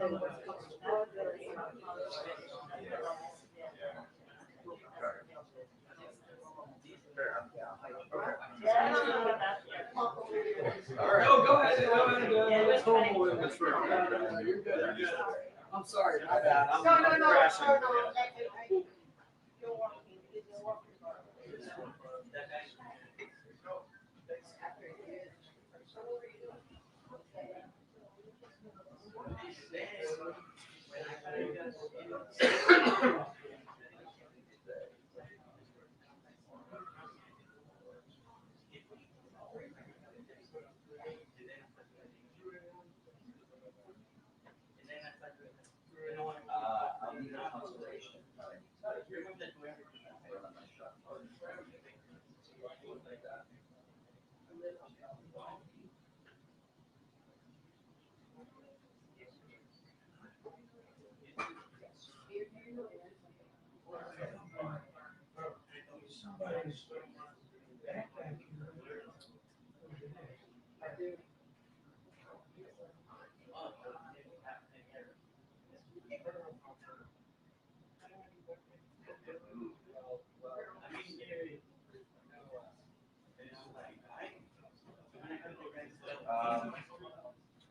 All right. No, go ahead. Go ahead. Let's home with this. You're good. You're good. I'm sorry. My bad. I'm crashing. I'll need a consultation. Somebody's backpack here.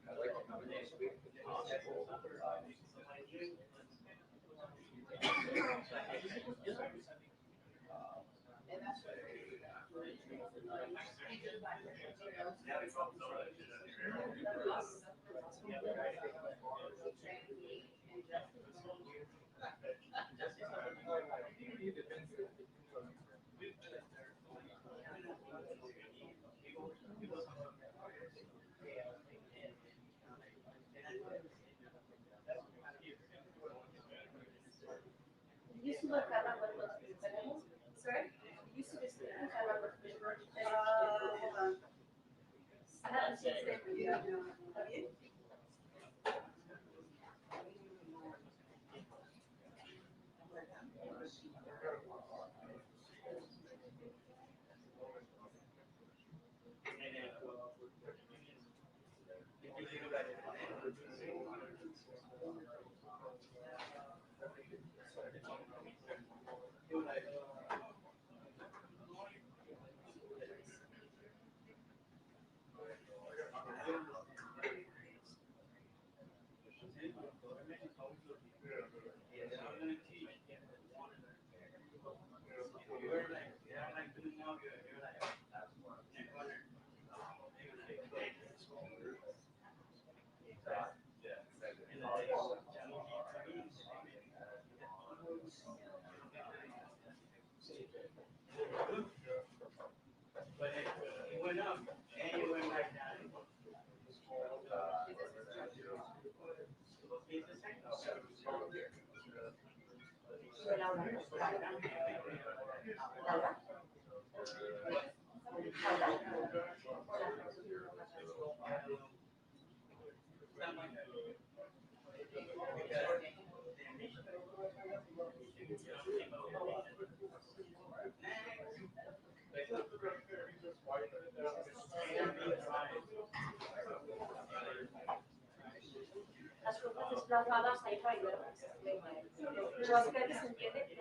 I'd like to come next week. Sorry? You used to just desplazadas ahí para ayudar. Yo creo que se entiende que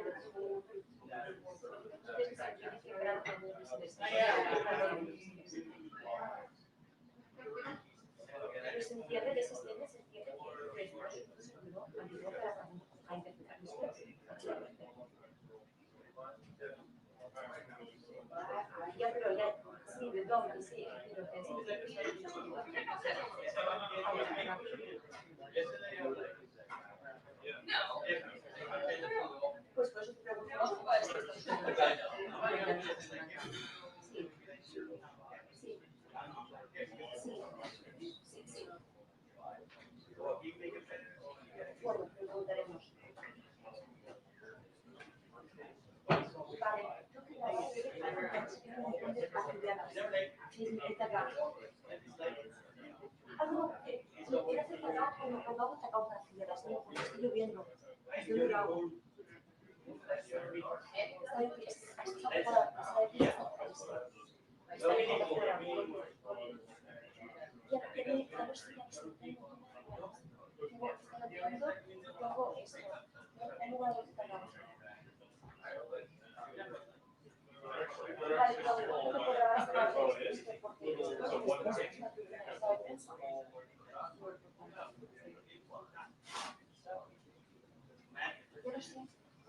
se entiende, que se entiende, se entiende a interpretar mis cosas. Ya, pero ya, sí, de dónde, sí, pero que pues por eso te pregunto. Sí. Sí. Bueno, preguntaremos. Vale. Algo que si lo quieres hacer acá, cuando vamos a causa de las niñas, porque estoy lloviendo. Estoy llorando.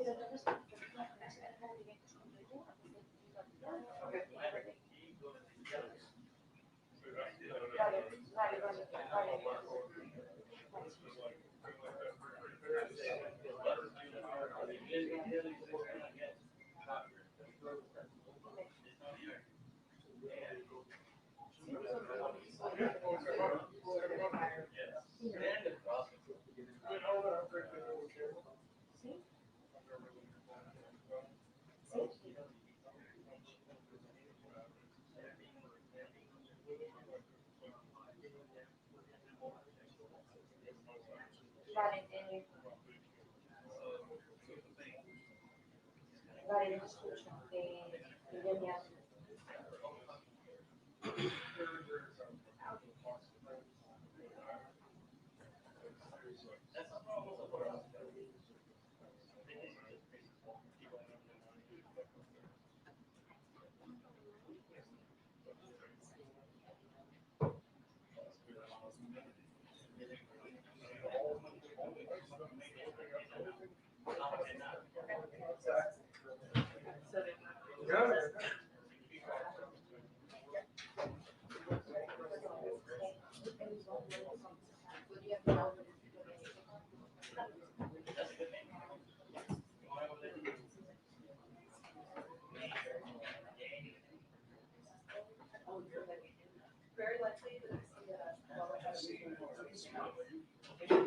Pero entonces, las cartas directas con tu idea, vale, vale, no escucho. Ya.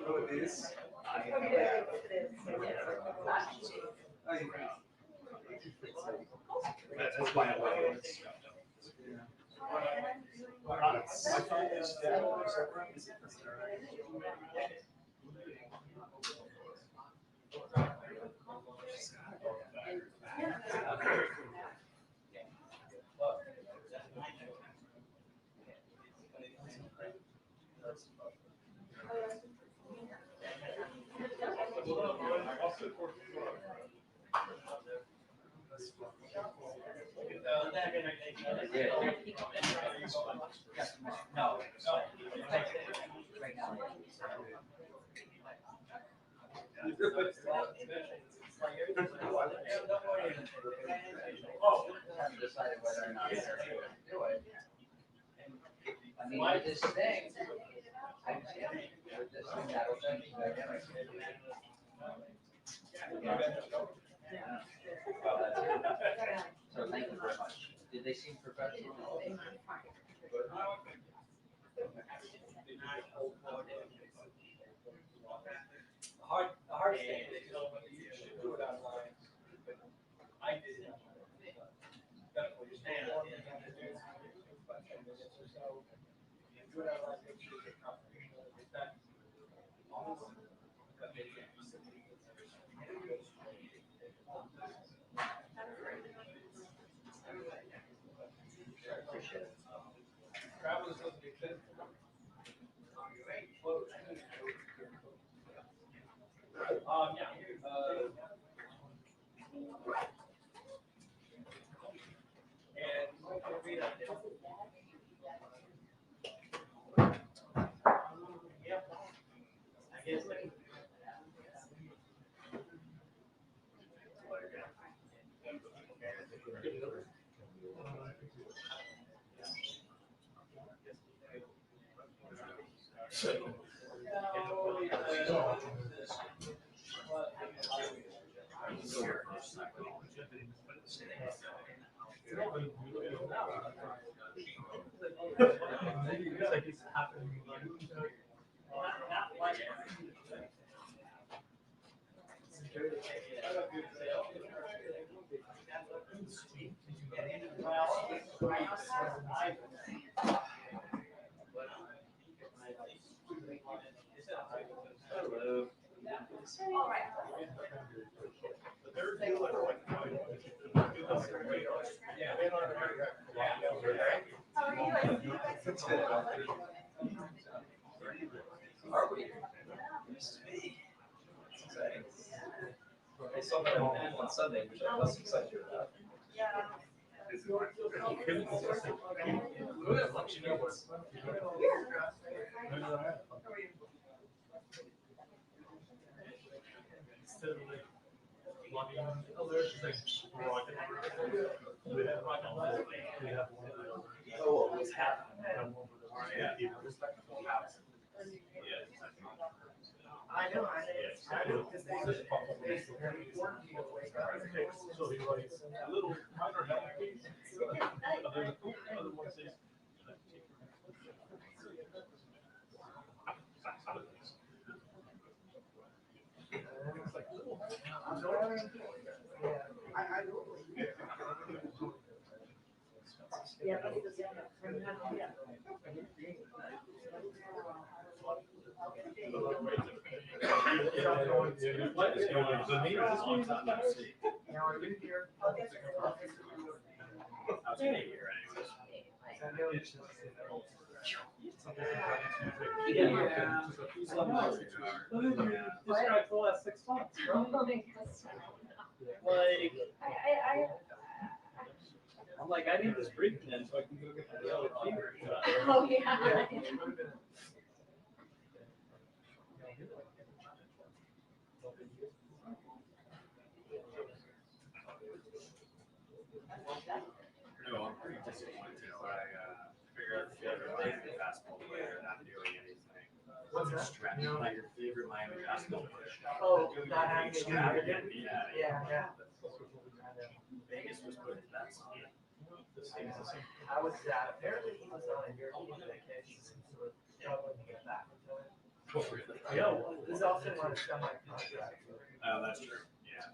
Oh, it is? That's why I love it. No, right now. Haven't decided whether or not they're going to do it. I mean, with this thing, with this thing, that'll change the dynamic. Well, that's it. So thank you very much. Did they seem professional? The hard thing is, you should do it online. I did it. Definitely, you stand on it, you have to do it about 10 minutes or so. You do it online, make sure the contribution is that. But maybe Appreciate it. travel is supposed to be good. Maybe it's like it's happening. Hello. All right. How are you? I see you guys. It's good. Are we? Used to be. It's exciting. I saw that on Sunday, which I was excited about. Yeah. Oh, what's happening? I know, I know, because they warned me to wake up. So he writes a little minor application. Other one says, Yeah, but it was, yeah. Now, are you here? This guy for the last 6 months, bro. Like, I'm like, I need this briefing then so I can go get the yellow fever. Oh, yeah. No, I'm pretty disappointed. I figure out the other Miami basketball player not doing anything. What's that? Extravagant. Like your favorite Miami basketball player. Oh, not having it. Extravagant. Yeah. Vegas was put to that song. How was that? Apparently he was on a European vacation, so we're struggling to get back into it. Oh, really? Yeah, this is also on a semi-contract. Oh, that's true. Yeah.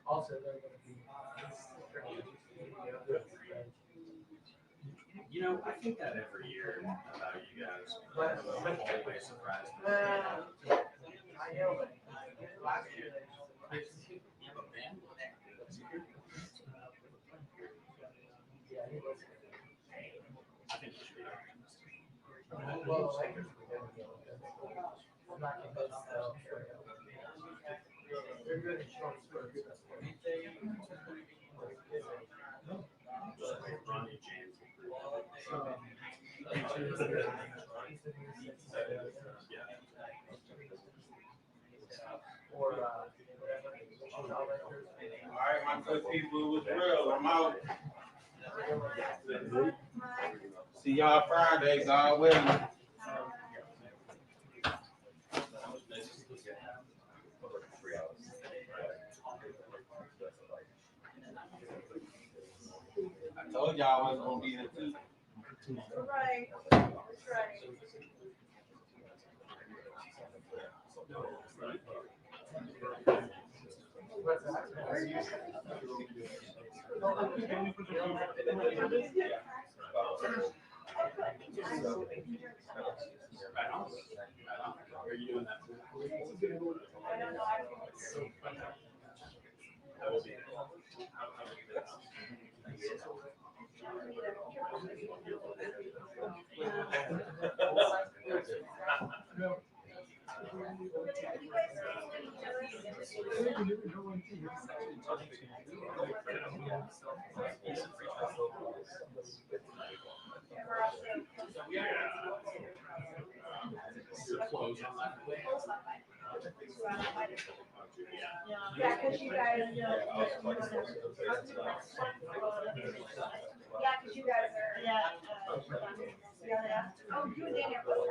Also, they're gonna be. You know, I think that every year about you guys. But- I'm always surprised. I know, but last year they. You have a band? Yeah, he was. I think you should be optimistic. Well, the Lakers were gonna be able to. I'm not convinced though. They're good at short spurts. Ronnie James. Or, whatever. All right, my good people, it was real. I'm out. See y'all Friday, God willing. I told y'all I wasn't gonna be here too. Right, right. What's that? Right on. Right on. Are you doing that? I don't know, I will be. You're close on that. yeah, because you guys, yeah, because you guys are, yeah. Oh, you and Danny are both.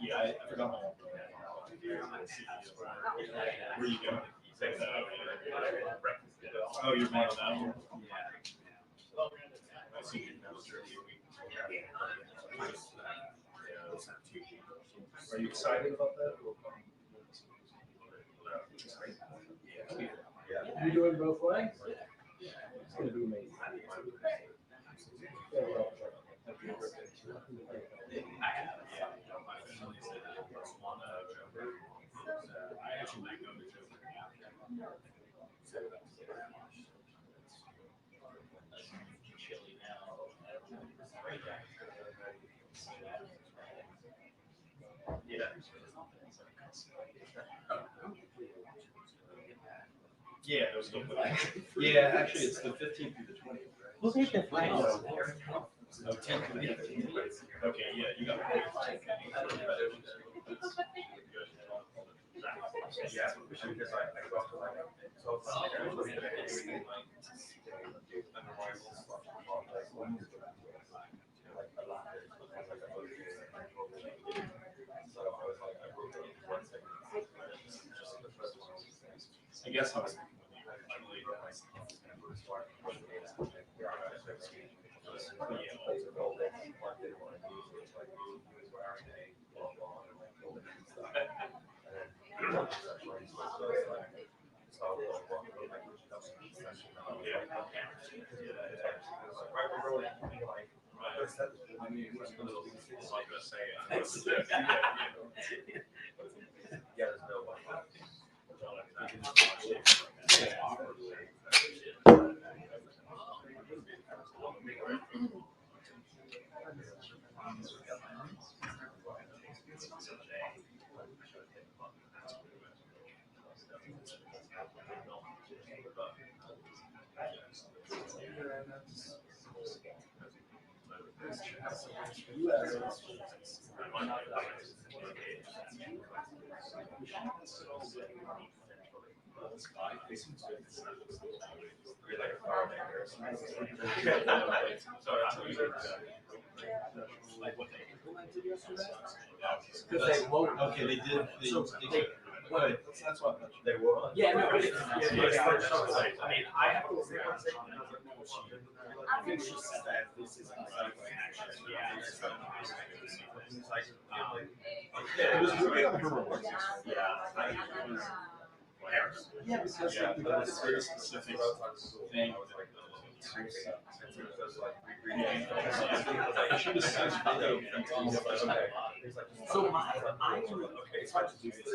Yeah, I forgot my. Where you going? Oh, you're going on that one? I see you now. Are you excited about that? You doing both ways? It's gonna be amazing. Yeah, there's no. Yeah, actually, it's the 15th through the 20th. Look at the flight. No, 10th through the 15th. Okay, yeah, you got it. Yeah, because I got to like, so I guess I was. Yeah, there's no one. Like what they implemented yesterday? Because they won't. Okay, they did, Right, that's what. They were. Yeah, no, it's, Yeah, it's, yeah, yeah. I mean, I have to agree on it. I think she said that this is like action. Yeah. It's like, it was really on her remarks. yeah. Yeah, because Yeah, it but was it's very very specific specific thing. She was so video. So it's hard to do this.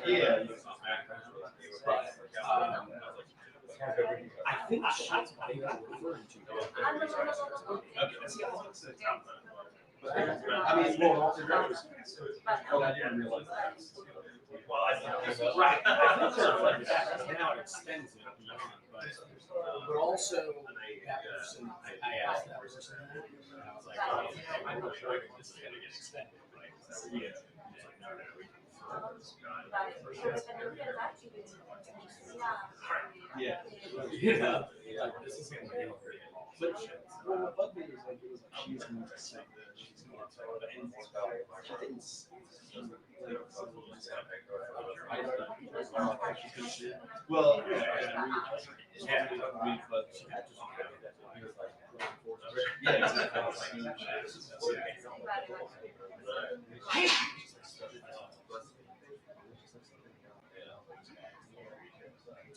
Yeah. I think that's what they were referring to. I mean, well, I didn't realize that. Right. I think they're like that. Now it extends it beyond, but also that person, I asked that person that, and I was like, oh, I'm not sure this is gonna get extended, right? So, yeah. He's like, no, we can. Yeah. Yeah. This is gonna be very long. But well, what bugged me is like it was like she's going to say that she's going to say that, and she didn't say well, yeah, but yeah,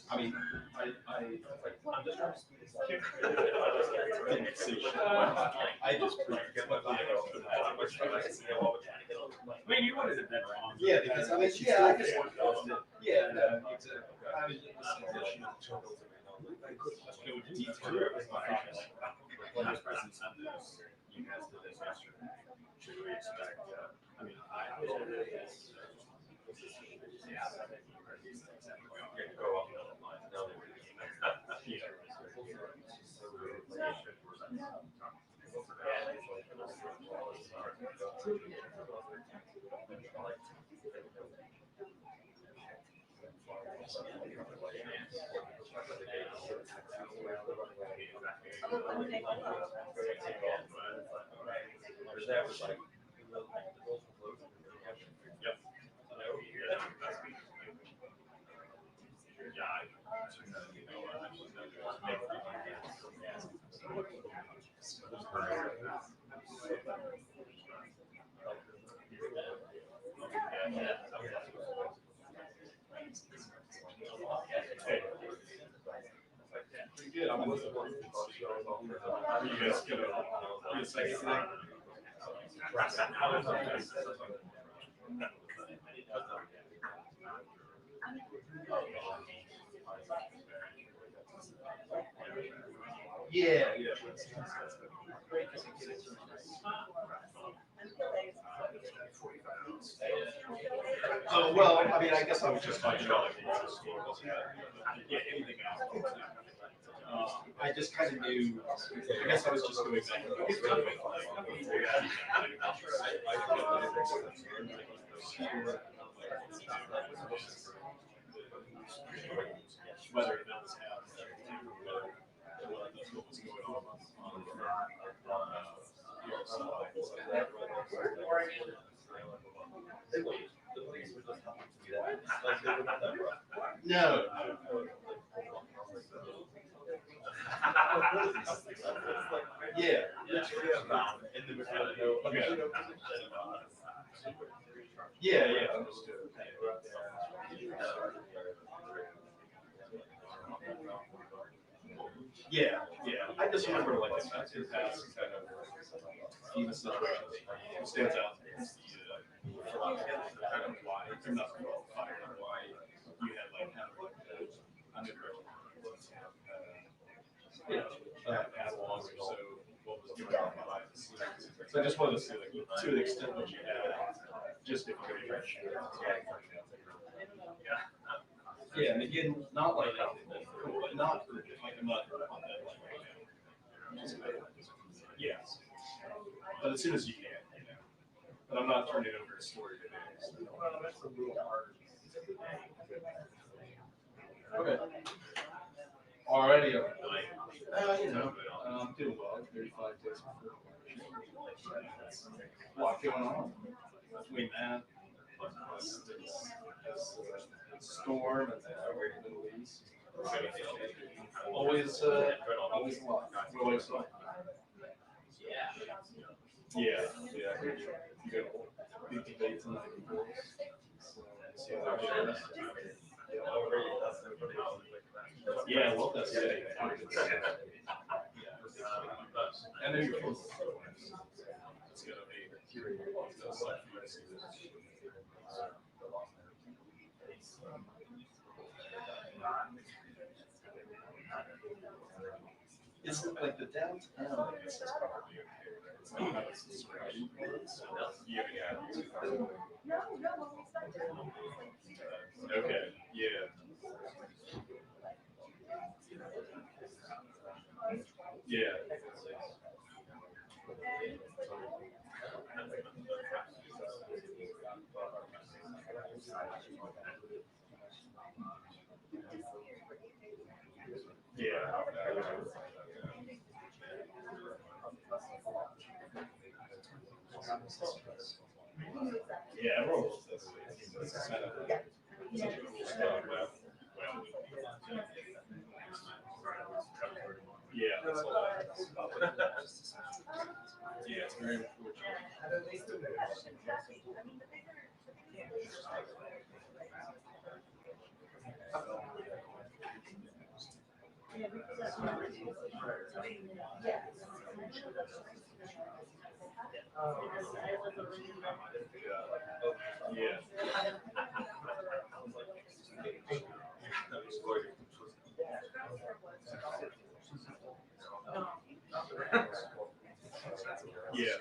I mean, I'm just trying to didn't see shit. I just I mean, you wanted it better on. yeah, because I mean, yeah, I just yeah, no, exactly. I was just listening to go detail. When I was president of this, you guys did this yesterday. Should we expect, I mean, I was Pretty good. I'm listening. You guys gonna be a second thing? Yeah, yeah. Oh, well, I mean, I guess I was just finding out. Yeah, anything else. I just kind of knew, I guess I was just doing whether it was no. Yeah. Yeah, yeah, understood. Yeah, yeah. I just remember like in past kind of FEMA situations, it stands out as the kind of why, or not fire, why you had like kind of like catalog, so what was going on behind the scenes. So I just wanted to see like to the extent that you had, just if you could yeah, and again, not like cool, not urgent, like I'm not on that like right now. Yes. But as soon as you can, you know. But I'm not turning over a story today. So. Well, that's a little hard. Okay. Alrighty. You know, doing well. 35 days before. A lot going on. Between that, this storm and the Middle East. Always a lot. Always a lot. Yeah. You got big debates on the boards. See how that goes. Yeah, well, that's it. And then you're close. It's gonna be it's like the downtown. It's probably okay. It's not how it's described. Okay. Yeah. Yeah. Yeah. Yeah, everyone loves this. It's kind of such a cool spot. Yeah, that's all yeah, it's very unfortunate. Yeah. Yeah.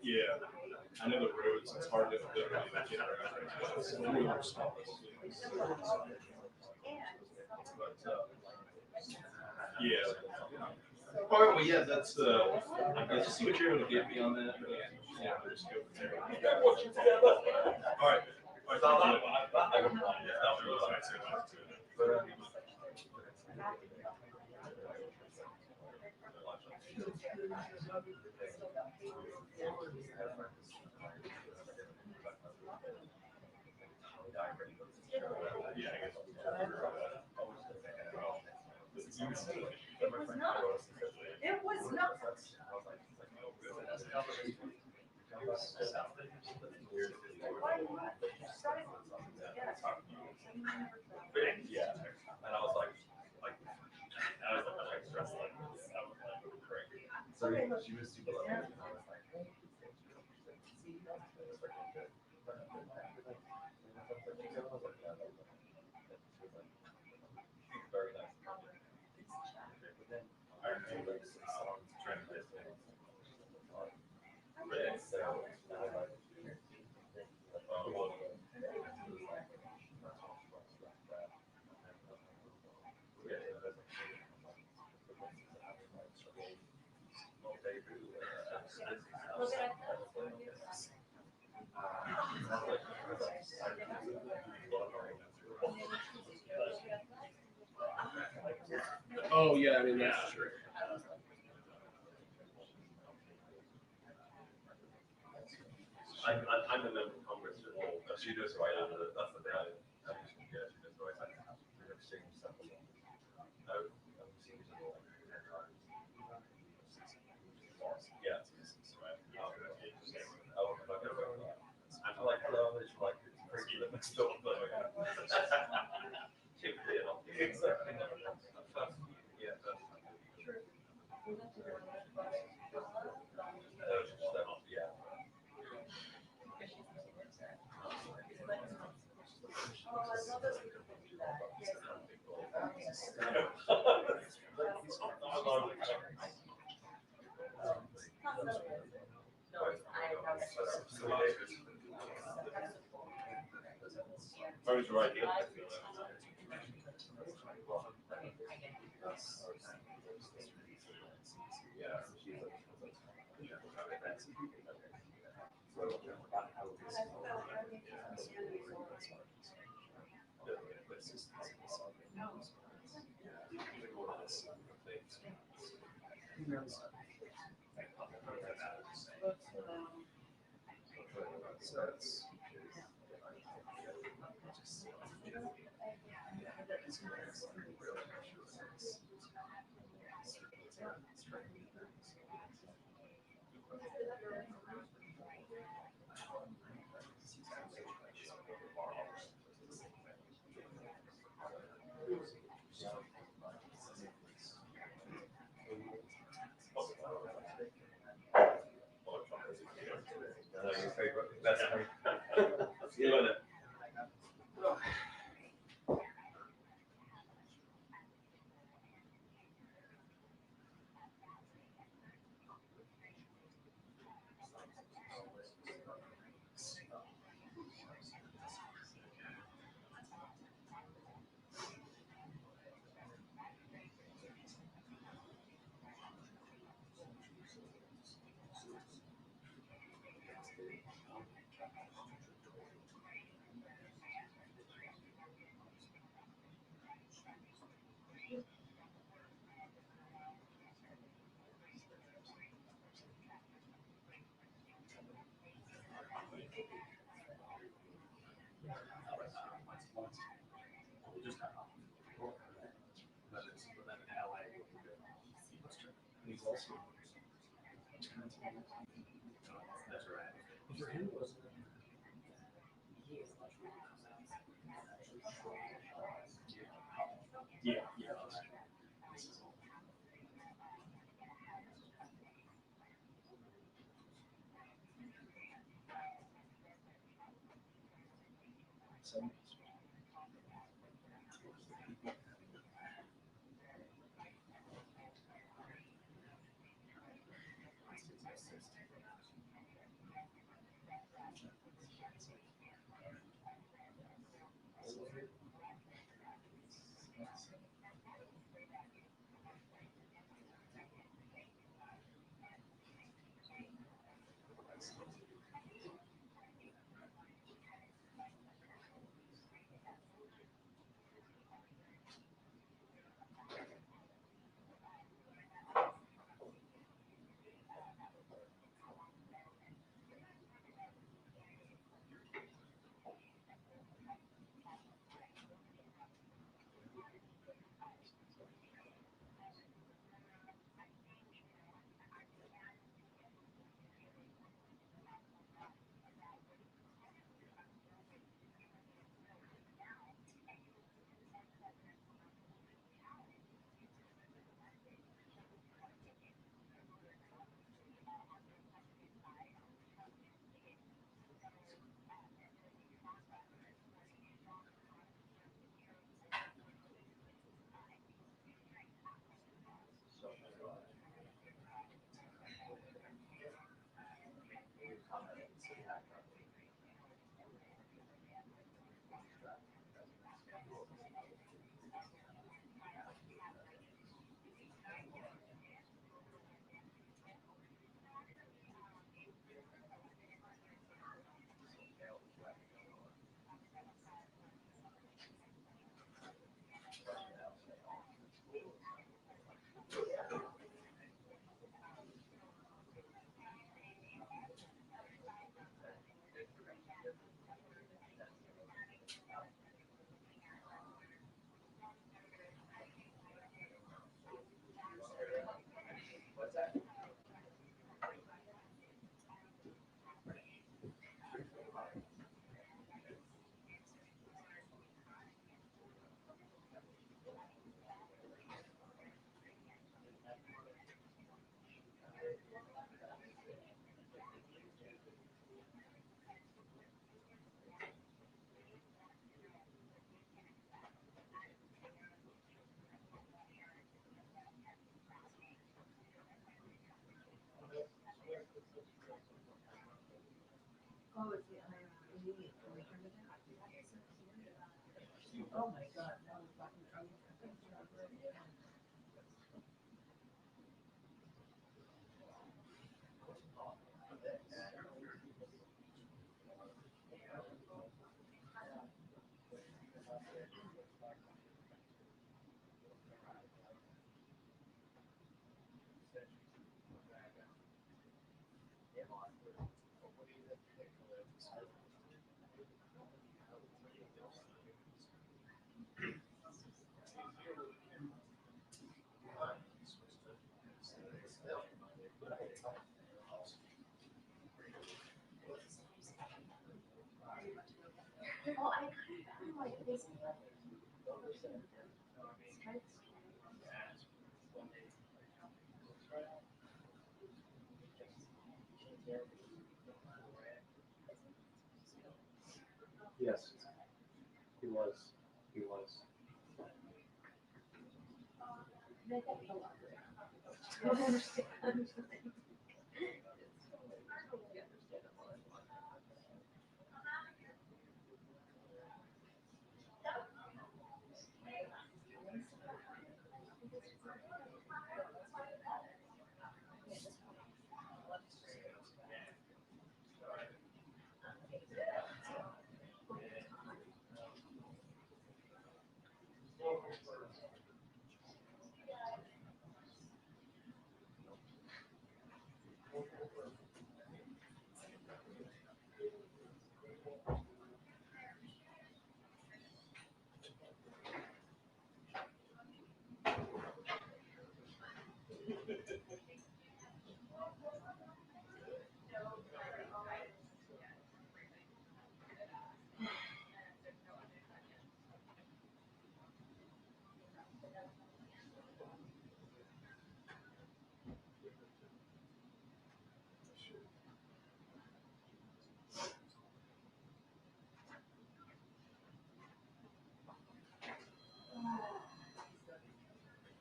Yeah. I know the roads, it's hard to get around. It's a little more small. But, yeah. All right, well, yeah, that's just see what you're able to get me on that. Yeah, we'll just go from there. All right. It was not. Yeah, and I was like, stressed, like, crazy. So she was super lucky. Very nice. Oh yeah, I mean that's true. I'm the member of Congress. She does right out of it. That's the thing. Yeah, she does right out of it. We exchange stuff. Yeah. I'm like, hello, it's like it's crazy that next door, but exactly. Yeah. Yeah. Or is right here? See you later. He's also. That's right. For him, it was. Yeah, yeah. So. Oh, it's the immediate. Can we turn it down? Oh my God. Now we're talking about. Well, I kind of like this. Yes, he was. He was. I don't understand.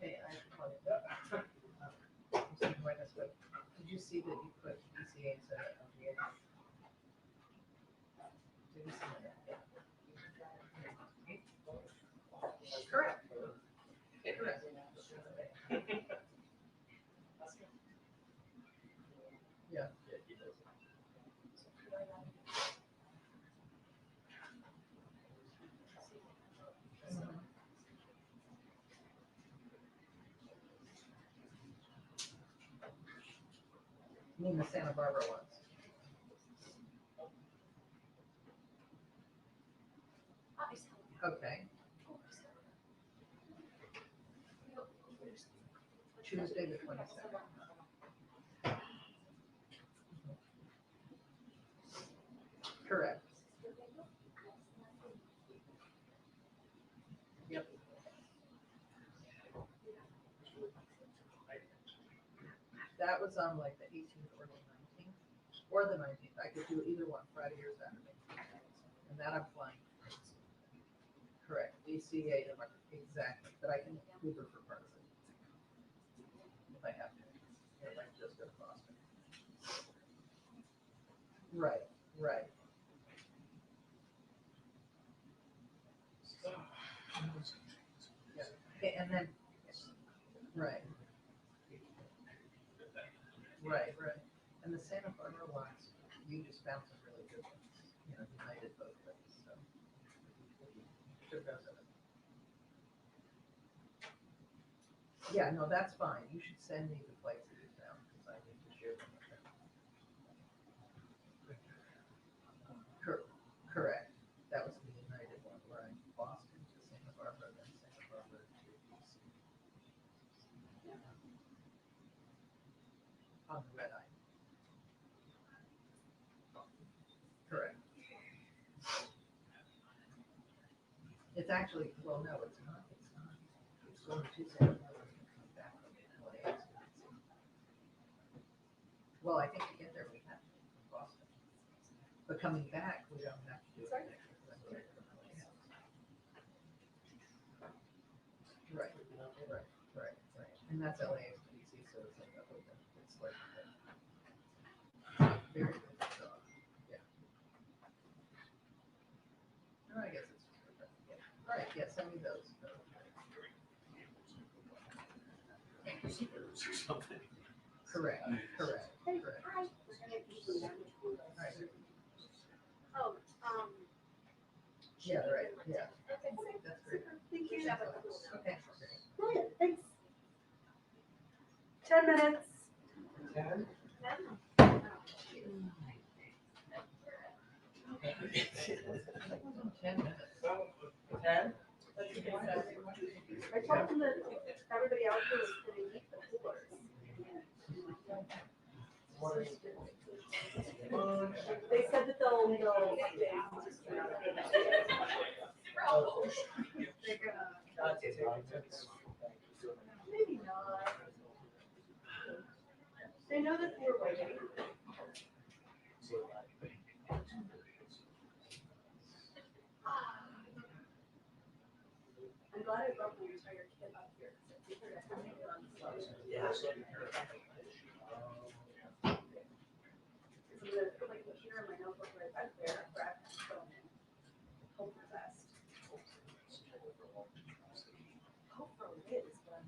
Hey, I have to call you. I'm saying right this way. Did you see that you put BCA instead of LGA? Did you see that? Correct. Correct. Yeah. You mean the Santa Barbara ones? Okay. Tuesday the 22nd. Correct. Yep. That was on like the 18th or the 19th, or the 19th. I could do either one, Friday or Saturday. And that I'm flying. Correct. DCA, exactly. But I can Uber for part of it. If I have to. If I just go to Boston. Right, right. Yeah. Okay, and then, right. Right, right. And the Santa Barbara ones, you just found some really good ones. You know, United both ways, so. Should go to them. Yeah, no, that's fine. You should send me the flights that you found, because I need to share them with them. Correct. That was the United one, where I Boston to Santa Barbara, then Santa Barbara to DC. On the red eye. Correct. It's actually, well, no, it's not. It's not. It's going to Santa Barbara and coming back from LAX to DC. Well, I think to get there, we have to from Boston. But coming back, we don't have to do it. Right, right. And that's LAX to DC, so it's like, it's like, very good. So, yeah. No, I guess it's just, yeah. All right, Correct. Hey, hi. Right. Oh, Yeah, right, yeah. That's great. thank you. Okay. Brilliant, thanks. 10 minutes. 10? Ten? I told them that everybody out here was gonna eat the coolers. They said that they'll. They're gonna. Maybe not. They know that we're waiting. I'm glad I brought my entire kit up here. Yeah. I'm gonna put my computer and my notebook right back there, grab my phone and hope for the best. Hope for Liz, but I'm.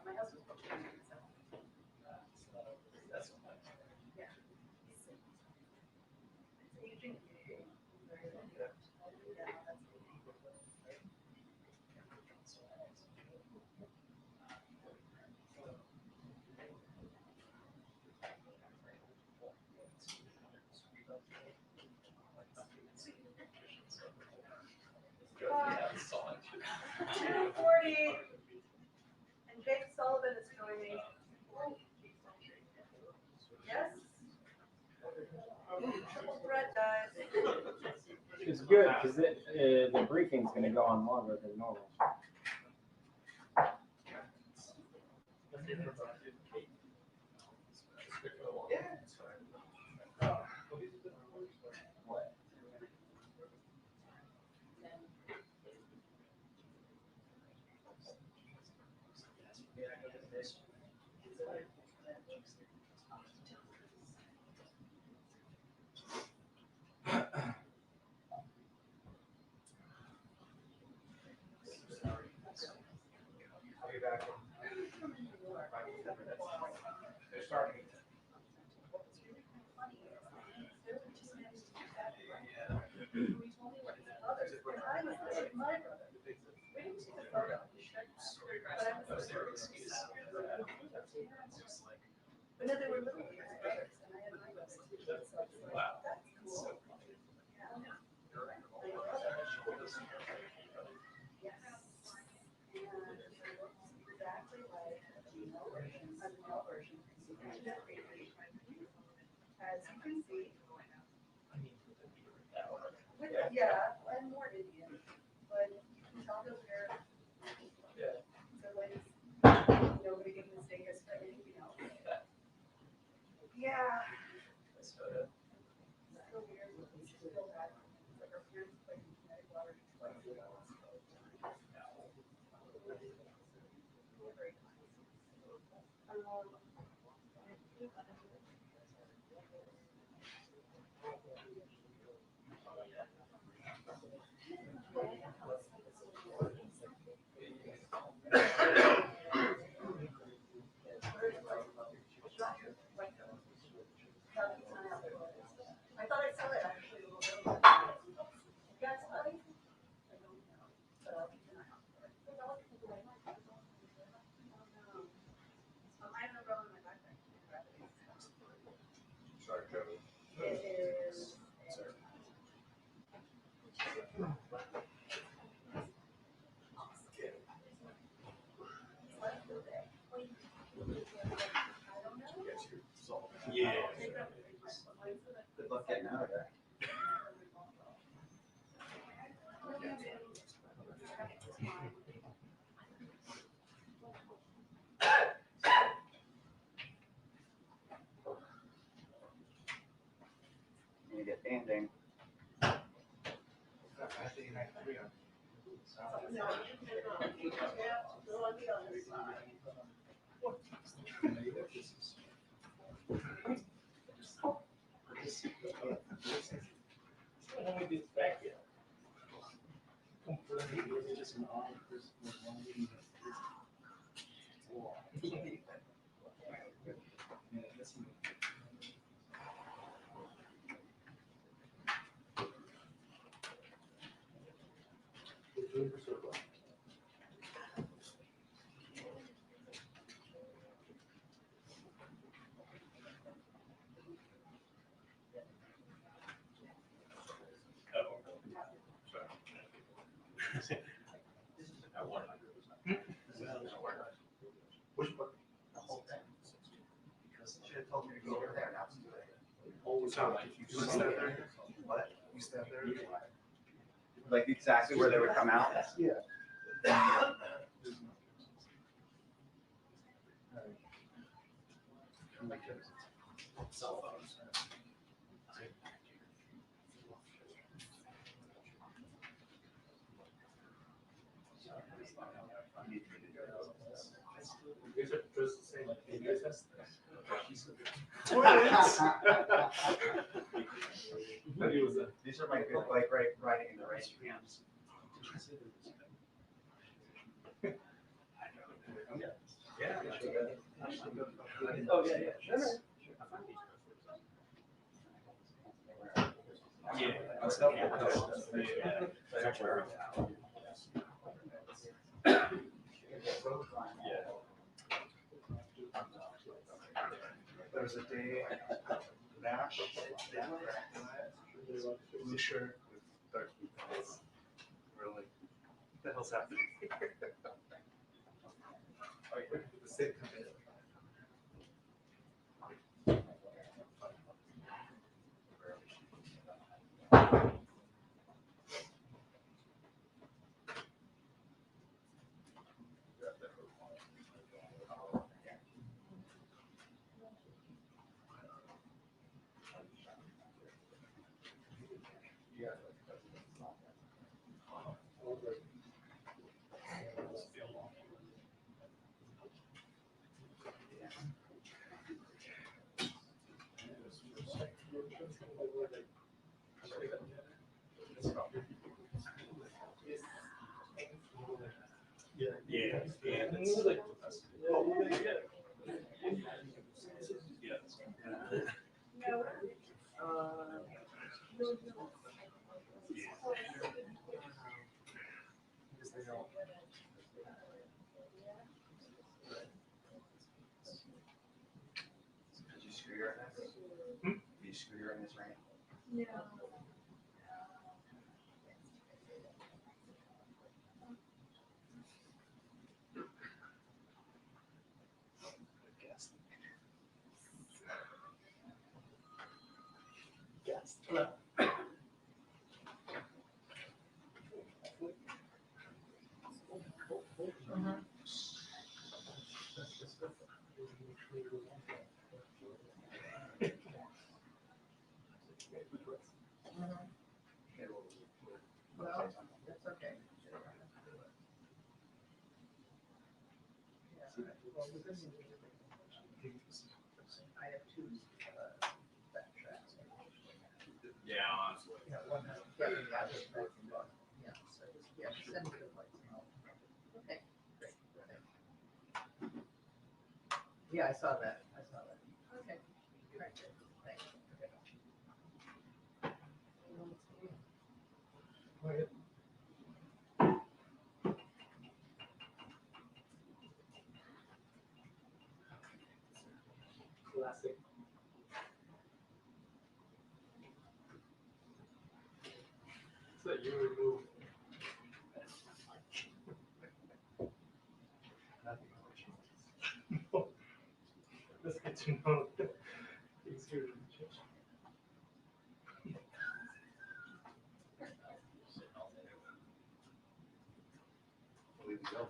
My husband's working on it, so. Yeah. It's aging. Yeah, solid. 2:40, and Jake Sullivan is joining. Yes? Triple threat, guys. It's good because the briefing's going to go on longer than normal. What? I'll be back in 5 minutes. They're starting. But no, they were little brothers, and I had my brothers. Wow. That's cool. Yeah. Yes. And exactly like a male version. As you can see. Yeah, and more Indian, but you can tell that they're. Yeah. So like, nobody can mistake us for anything else. Yeah. This photo. So weird. It's still bad. It's like our parents playing kinetic water. I thought I saw it actually a little bit. Yes, I don't know. But I'll keep an eye out for it. I have an umbrella in my backpack. Which part? The whole thing. Because she had told me to go over there, now it's too late. Oh, it's not like you stand there. What? You stand there. Like exactly where they would come out? Yeah. Cell phones. You guys are dressed the same, like, you guys have- That he was a- These are my good bike riding in the rain cams. Yeah. Oh, yeah, yeah. Sure. Yeah. That's helpful. There's a day, Nash, blue shirt with dark blue pants. We're like, what the hell's happening here? The same company. Yeah. It's like- Oh, yeah. Did you screw your in this? Did you screw your in this rain? Well, that's okay. Well, the good news is I have two backtracks. Yeah, honestly. Yeah, one has, yeah, yeah, so, yeah, send me the lights. Okay, great. Yeah, I saw that, Okay. Great, thanks. Classic. So you remove. Let's get to know. Things here to change. Leave it go.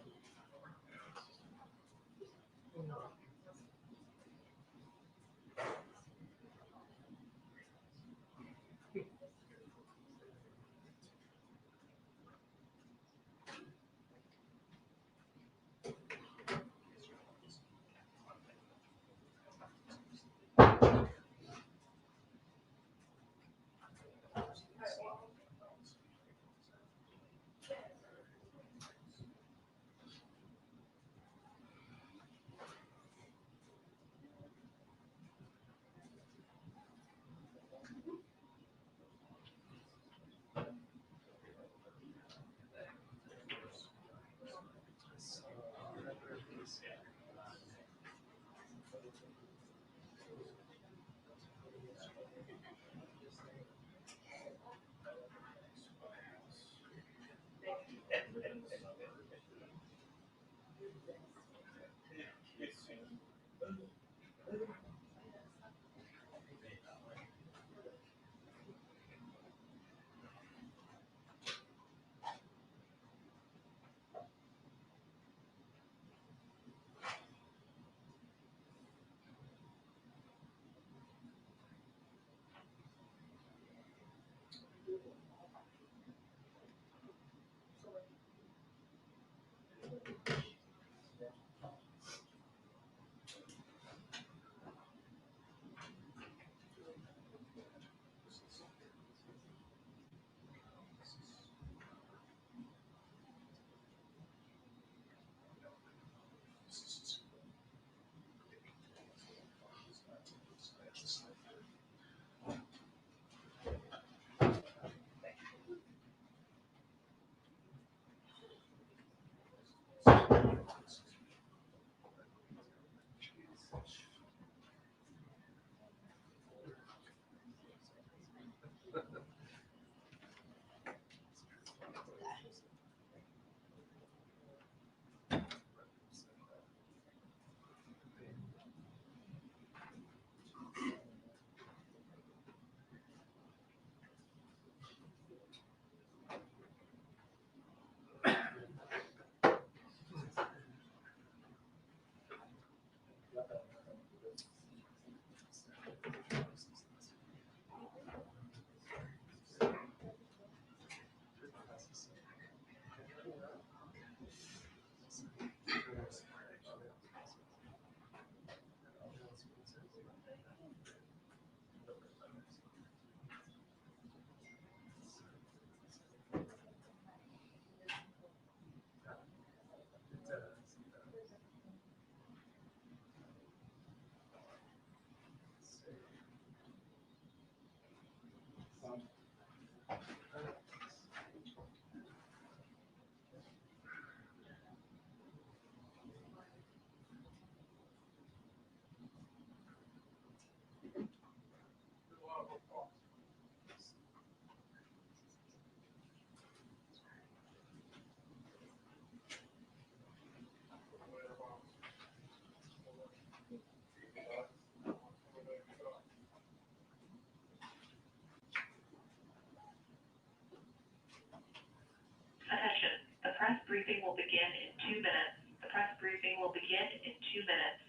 Attention, the press briefing will begin in 2 minutes. The press briefing will begin in 2 minutes.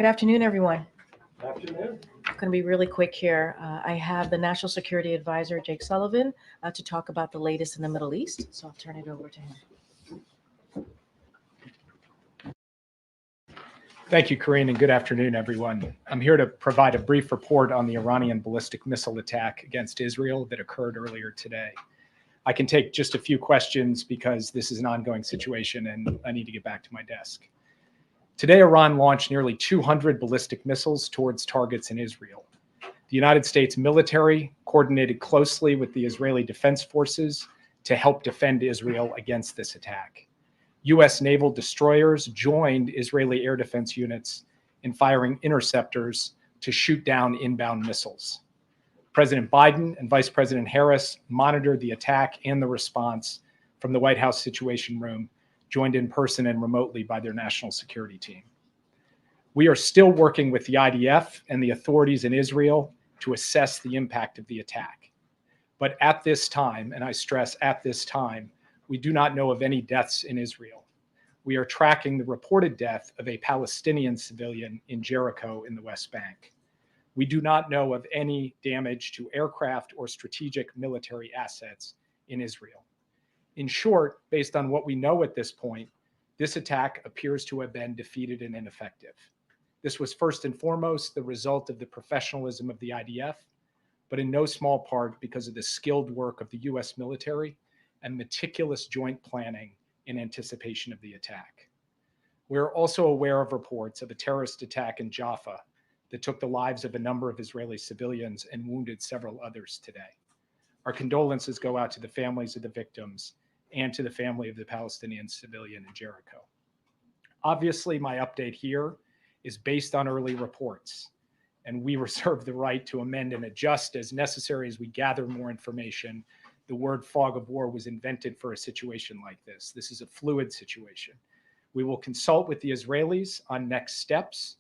Good afternoon, everyone. Afternoon. I'm going to be really quick here. I have the National Security Advisor, Jake Sullivan, to talk about the latest in the Middle East. So I'll turn it over to him. Thank you, Karine, and good afternoon, everyone. I'm here to provide a brief report on the Iranian ballistic missile attack against Israel that occurred earlier today. I can take just a few questions because this is an ongoing situation and I need to get back to my desk. Today, Iran launched nearly 200 ballistic missiles towards targets in Israel. The United States military coordinated closely with the Israeli Defense Forces to help defend Israel against this attack. U.S. naval destroyers joined Israeli air defense units in firing interceptors to shoot down inbound missiles. President Biden and Vice President Harris monitored the attack and the response from the White House Situation Room, joined in person and remotely by their national security team. We are still working with the IDF and the authorities in Israel to assess the impact of the attack. But at this time, and I stress at this time, we do not know of any deaths in Israel. We are tracking the reported death of a Palestinian civilian in Jericho in the West Bank. We do not know of any damage to aircraft or strategic military assets in Israel. In short, based on what we know at this point, this attack appears to have been defeated and ineffective. This was first and foremost the result of the professionalism of the IDF, but in no small part because of the skilled work of the US military and meticulous joint planning in anticipation of the attack. We're also aware of reports of a terrorist attack in Jaffa that took the lives of a number of Israeli civilians and wounded several others today. Our condolences go out to the families of the victims and to the family of the Palestinian civilian in Jericho. Obviously, my update here is based on early reports, and we reserve the right to amend and adjust as necessary as we gather more information. The word fog of war was invented for a situation like this. This is a fluid situation. We will consult with the Israelis on next steps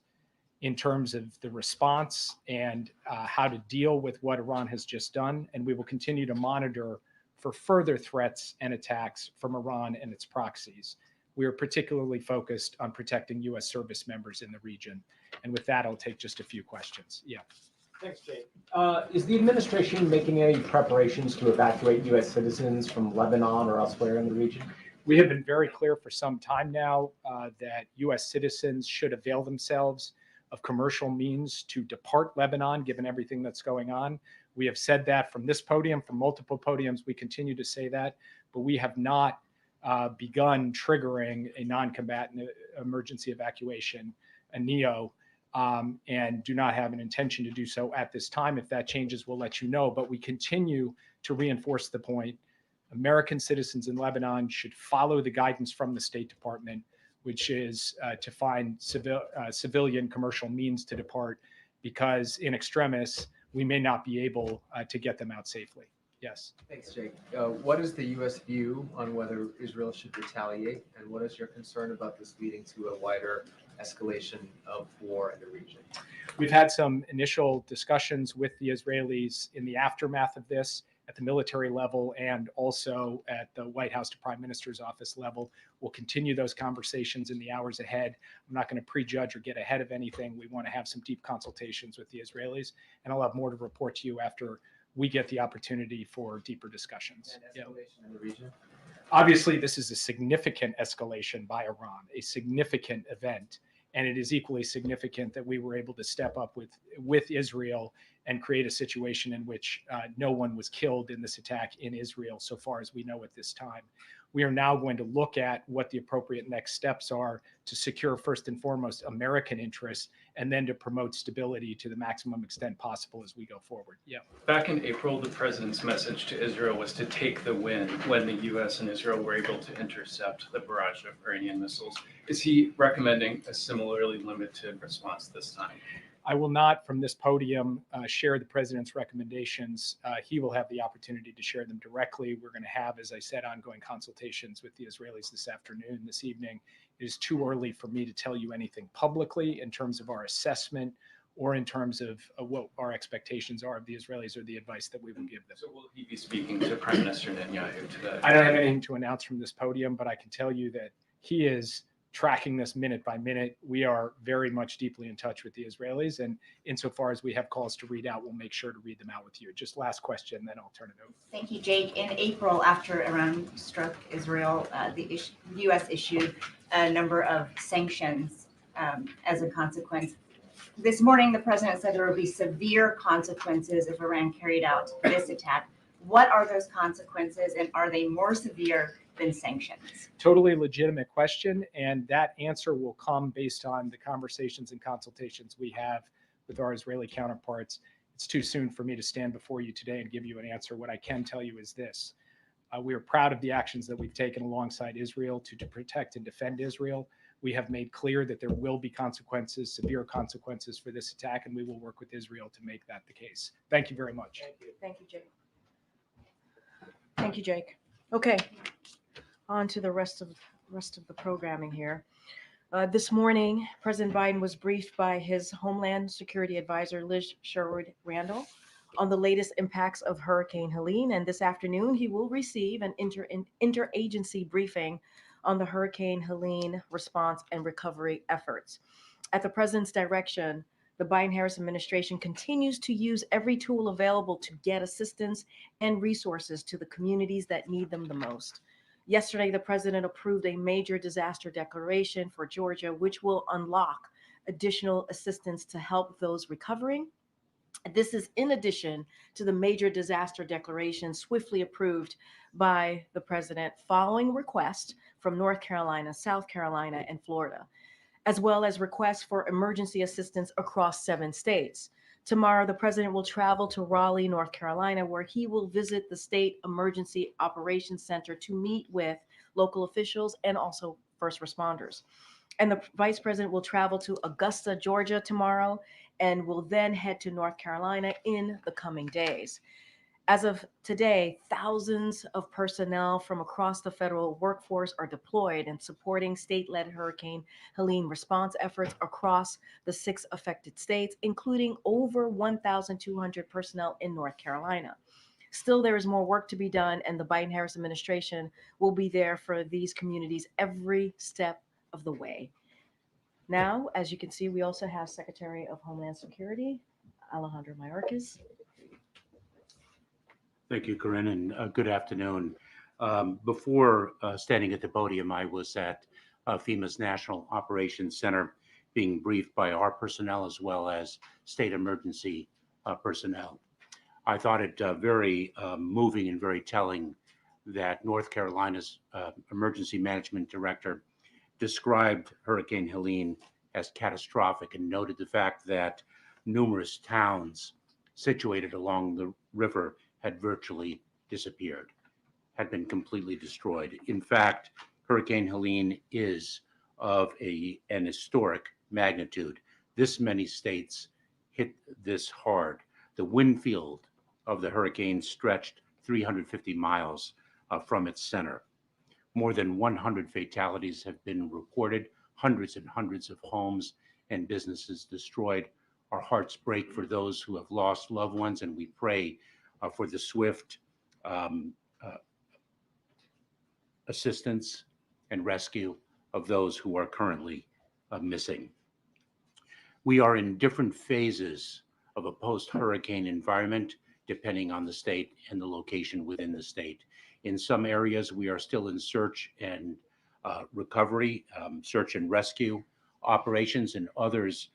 in terms of the response and how to deal with what Iran has just done. And we will continue to monitor for further threats and attacks from Iran and its proxies. We are particularly focused on protecting U.S. service members in the region. And with that, I'll take just a few questions. Yeah. Thanks, Jake. Is the administration making any preparations to evacuate U.S. citizens from Lebanon or elsewhere in the region? We have been very clear for some time now that U.S. citizens should avail themselves of commercial means to depart Lebanon, given everything that's going on. We have said that from this podium, from multiple podiums. We continue to say that, but we have not begun triggering a non-combatant emergency evacuation, a NEO, and do not have an intention to do so at this time. If that changes, we'll let you know. But we continue to reinforce the point. American citizens in Lebanon should follow the guidance from the State Department, which is to find civilian commercial means to depart, because in extremis, we may not be able to get them out safely. Yes. Thanks, Jake. What is the U.S. view on whether Israel should retaliate, and what is your concern about this leading to a wider escalation of war in the region? We've had some initial discussions with the Israelis in the aftermath of this at the military level and also at the White House to Prime Minister's office level. We'll continue those conversations in the hours ahead. I'm not going to prejudge or get ahead of anything. We want to have some deep consultations with the Israelis, and I'll have more to report to you after we get the opportunity for deeper discussions. And escalation in the region? Obviously, this is a significant escalation by Iran, a significant event. And it is equally significant that we were able to step up with Israel and create a situation in which no one was killed in this attack in Israel, so far as we know at this time. We are now going to look at what the appropriate next steps are to secure, first and foremost, American interests, and then to promote stability to the maximum extent possible as we go forward. Yeah. Back in April, the president's message to Israel was to take the win when the U.S. and Israel were able to intercept the barrage of Iranian missiles. Is he recommending a similarly limited response this time? I will not, from this podium, share the president's recommendations. He will have the opportunity to share them directly. We're going to have, as I said, ongoing consultations with the Israelis this afternoon, this evening. It is too early for me to tell you anything publicly in terms of our assessment or in terms of what our expectations are of the Israelis or the advice that we will give them. So will he be speaking to Prime Minister Netanyahu today? I don't have anything to announce from this podium, but I can tell you that he is tracking this minute by minute. We are very much deeply in touch with the Israelis, and insofar as we have calls to read out, we'll make sure to read them out with you. Just last question, then I'll turn it over. Thank you, Jake. In April, after Iran struck Israel, the U.S. issued a number of sanctions as a consequence. This morning, the president said there would be severe consequences if Iran carried out this attack. What are those consequences, and are they more severe than sanctions? Totally legitimate question, and that answer will come based on the conversations and consultations we have with our Israeli counterparts. It's too soon for me to stand before you today and give you an answer. What I can tell you is this. We are proud of the actions that we've taken alongside Israel to protect and defend Israel. We have made clear that there will be consequences, severe consequences for this attack, and we will work with Israel to make that the case. Thank you very much. Thank you, Jake. Thank you, Jake. Okay, on to the rest of the programming here. This morning, President Biden was briefed by his Homeland Security Advisor, Liz Sherwood Randall, on the latest impacts of Hurricane Helene, and this afternoon he will receive an interagency briefing on the Hurricane Helene response and recovery efforts. At the president's direction, the Biden-Harris administration continues to use every tool available to get assistance and resources to the communities that need them the most. Yesterday, the president approved a major disaster declaration for Georgia, which will unlock additional assistance to help those recovering. This is in addition to the major disaster declaration swiftly approved by the president following requests from North Carolina, South Carolina, and Florida, as well as requests for emergency assistance across 7 states. Tomorrow, the president will travel to Raleigh, North Carolina, where he will visit the State Emergency Operations Center to meet with local officials and also first responders. And the vice president will travel to Augusta, Georgia tomorrow, and will then head to North Carolina in the coming days. As of today, thousands of personnel from across the federal workforce are deployed and supporting state-led Hurricane Helene response efforts across the 6 affected states, including over 1,200 personnel in North Carolina. Still, there is more work to be done, and the Biden-Harris administration will be there for these communities every step of the way. Now, as you can see, we also have Secretary of Homeland Security, Alejandro Mayorkas. Thank you, Karine, and good afternoon. Before standing at the podium, I was at FEMA's National Operations Center being briefed by our personnel as well as state emergency personnel. I thought it very moving and very telling that North Carolina's Emergency Management Director described Hurricane Helene as catastrophic and noted the fact that numerous towns situated along the river had virtually disappeared, had been completely destroyed. In fact, Hurricane Helene is of an historic magnitude. This many states hit this hard. The wind field of the hurricane stretched 350 miles from its center. More than 100 fatalities have been reported, hundreds and hundreds of homes and businesses destroyed. Our hearts break for those who have lost loved ones, and we pray for the swift assistance and rescue of those who are currently missing. We are in different phases of a post-hurricane environment, depending on the state and the location within the state. In some areas, we are still in search and recovery, search and rescue operations. In others,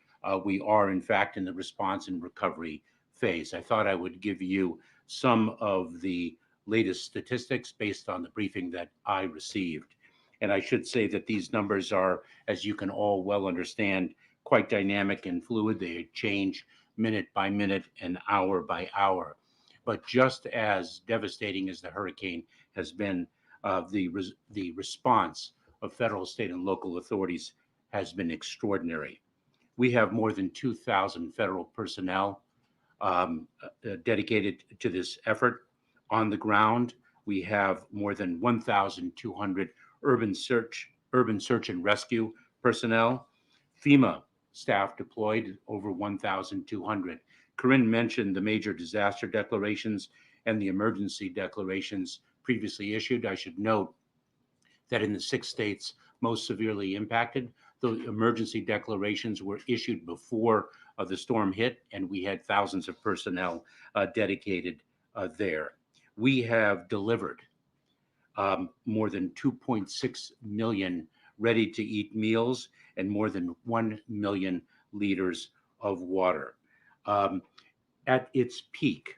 we are, in fact, in the response and recovery phase. I thought I would give you some of the latest statistics based on the briefing that I received. And I should say that these numbers are, as you can all well understand, quite dynamic and fluid. They change minute by minute and hour by hour. But just as devastating as the hurricane has been, the response of federal, state, and local authorities has been extraordinary. We have more than 2,000 federal personnel dedicated to this effort. On the ground, we have more than 1,200 urban search and rescue personnel. FEMA staff deployed, over 1,200. Karine mentioned the major disaster declarations and the emergency declarations previously issued. I should note that in the 6 states most severely impacted. The emergency declarations were issued before the storm hit, and we had thousands of personnel dedicated there. We have delivered more than 2.6 million ready-to-eat meals and more than 1 million liters of water. At its peak,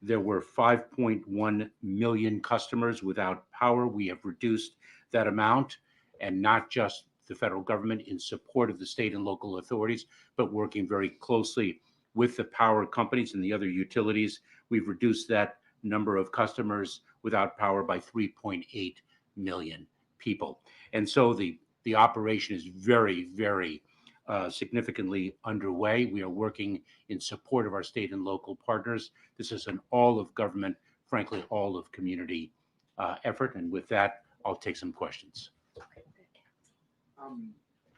there were 5.1 million customers without power. We have reduced that amount, and not just the federal government in support of the state and local authorities, but working very closely with the power companies and the other utilities. We've reduced that number of customers without power by 3.8 million people. And so the operation is very, very significantly underway. We are working in support of our state and local partners. This is an all of government, frankly, all of community effort. And with that, I'll take some questions.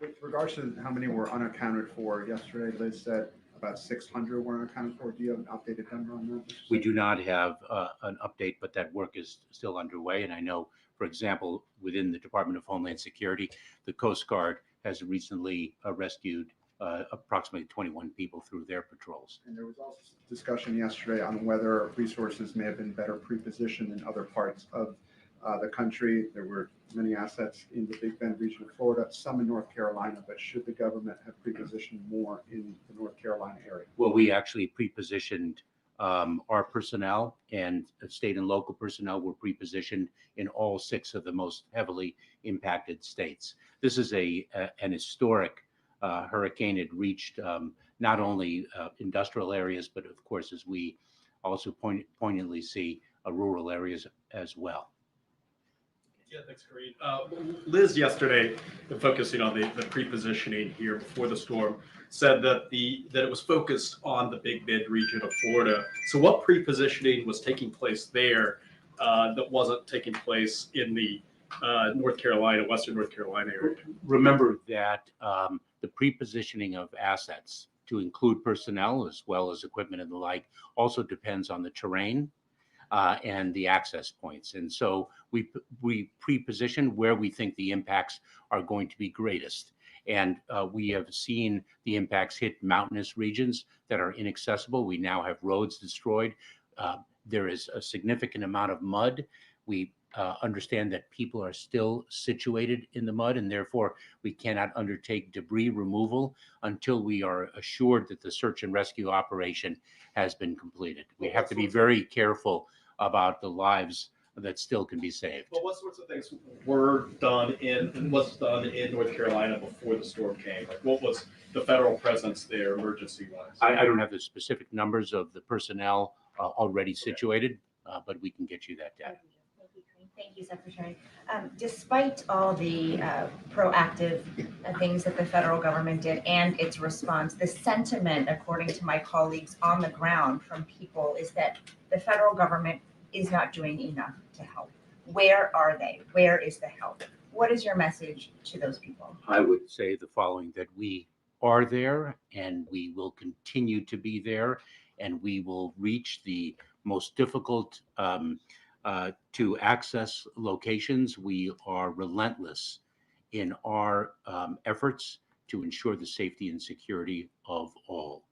With regards to how many were unaccounted for, yesterday Liz said about 600 were unaccounted for. Do you have an updated number on that? We do not have an update, but that work is still underway. And I know, for example, within the Department of Homeland Security, the Coast Guard has recently rescued approximately 21 people through their patrols. And there was also discussion yesterday on whether resources may have been better pre-positioned in other parts of the country. There were many assets in the Big Bend region of Florida, some in North Carolina, but should the government have pre-positioned more in the North Carolina area? Well, we actually pre-positioned our personnel, and state and local personnel were pre-positioned in all 6 of the most heavily impacted states. This is an historic hurricane. It reached not only industrial areas, but of course, as we also poignantly see, rural areas as well. Yeah, thanks, Karine. Liz yesterday, focusing on the pre-positioning here before the storm, said that it was focused on the Big Bend region of Florida. So what pre-positioning was taking place there that wasn't taking place in the North Carolina, Western North Carolina area? Remember that the pre-positioning of assets, to include personnel as well as equipment and the like, also depends on the terrain and the access points. And so we pre-position where we think the impacts are going to be greatest. And we have seen the impacts hit mountainous regions that are inaccessible. We now have roads destroyed. There is a significant amount of mud. We understand that people are still situated in the mud, and therefore we cannot undertake debris removal until we are assured that the search and rescue operation has been completed. We have to be very careful about the lives that still can be saved. Well, what sorts of things were done in North Carolina before the storm came? Like, what was the federal presence there, emergency-wise? I don't have the specific numbers of the personnel already situated, but we can get you that data. Thank you, Secretary. Despite all the proactive things that the federal government did and its response, the sentiment, according to my colleagues on the ground from people, is that the federal government is not doing enough to help. Where are they? Where is the help? What is your message to those people? I would say the following, that we are there and we will continue to be there, and we will reach the most difficult to access locations. We are relentless in our efforts to ensure the safety and security of all.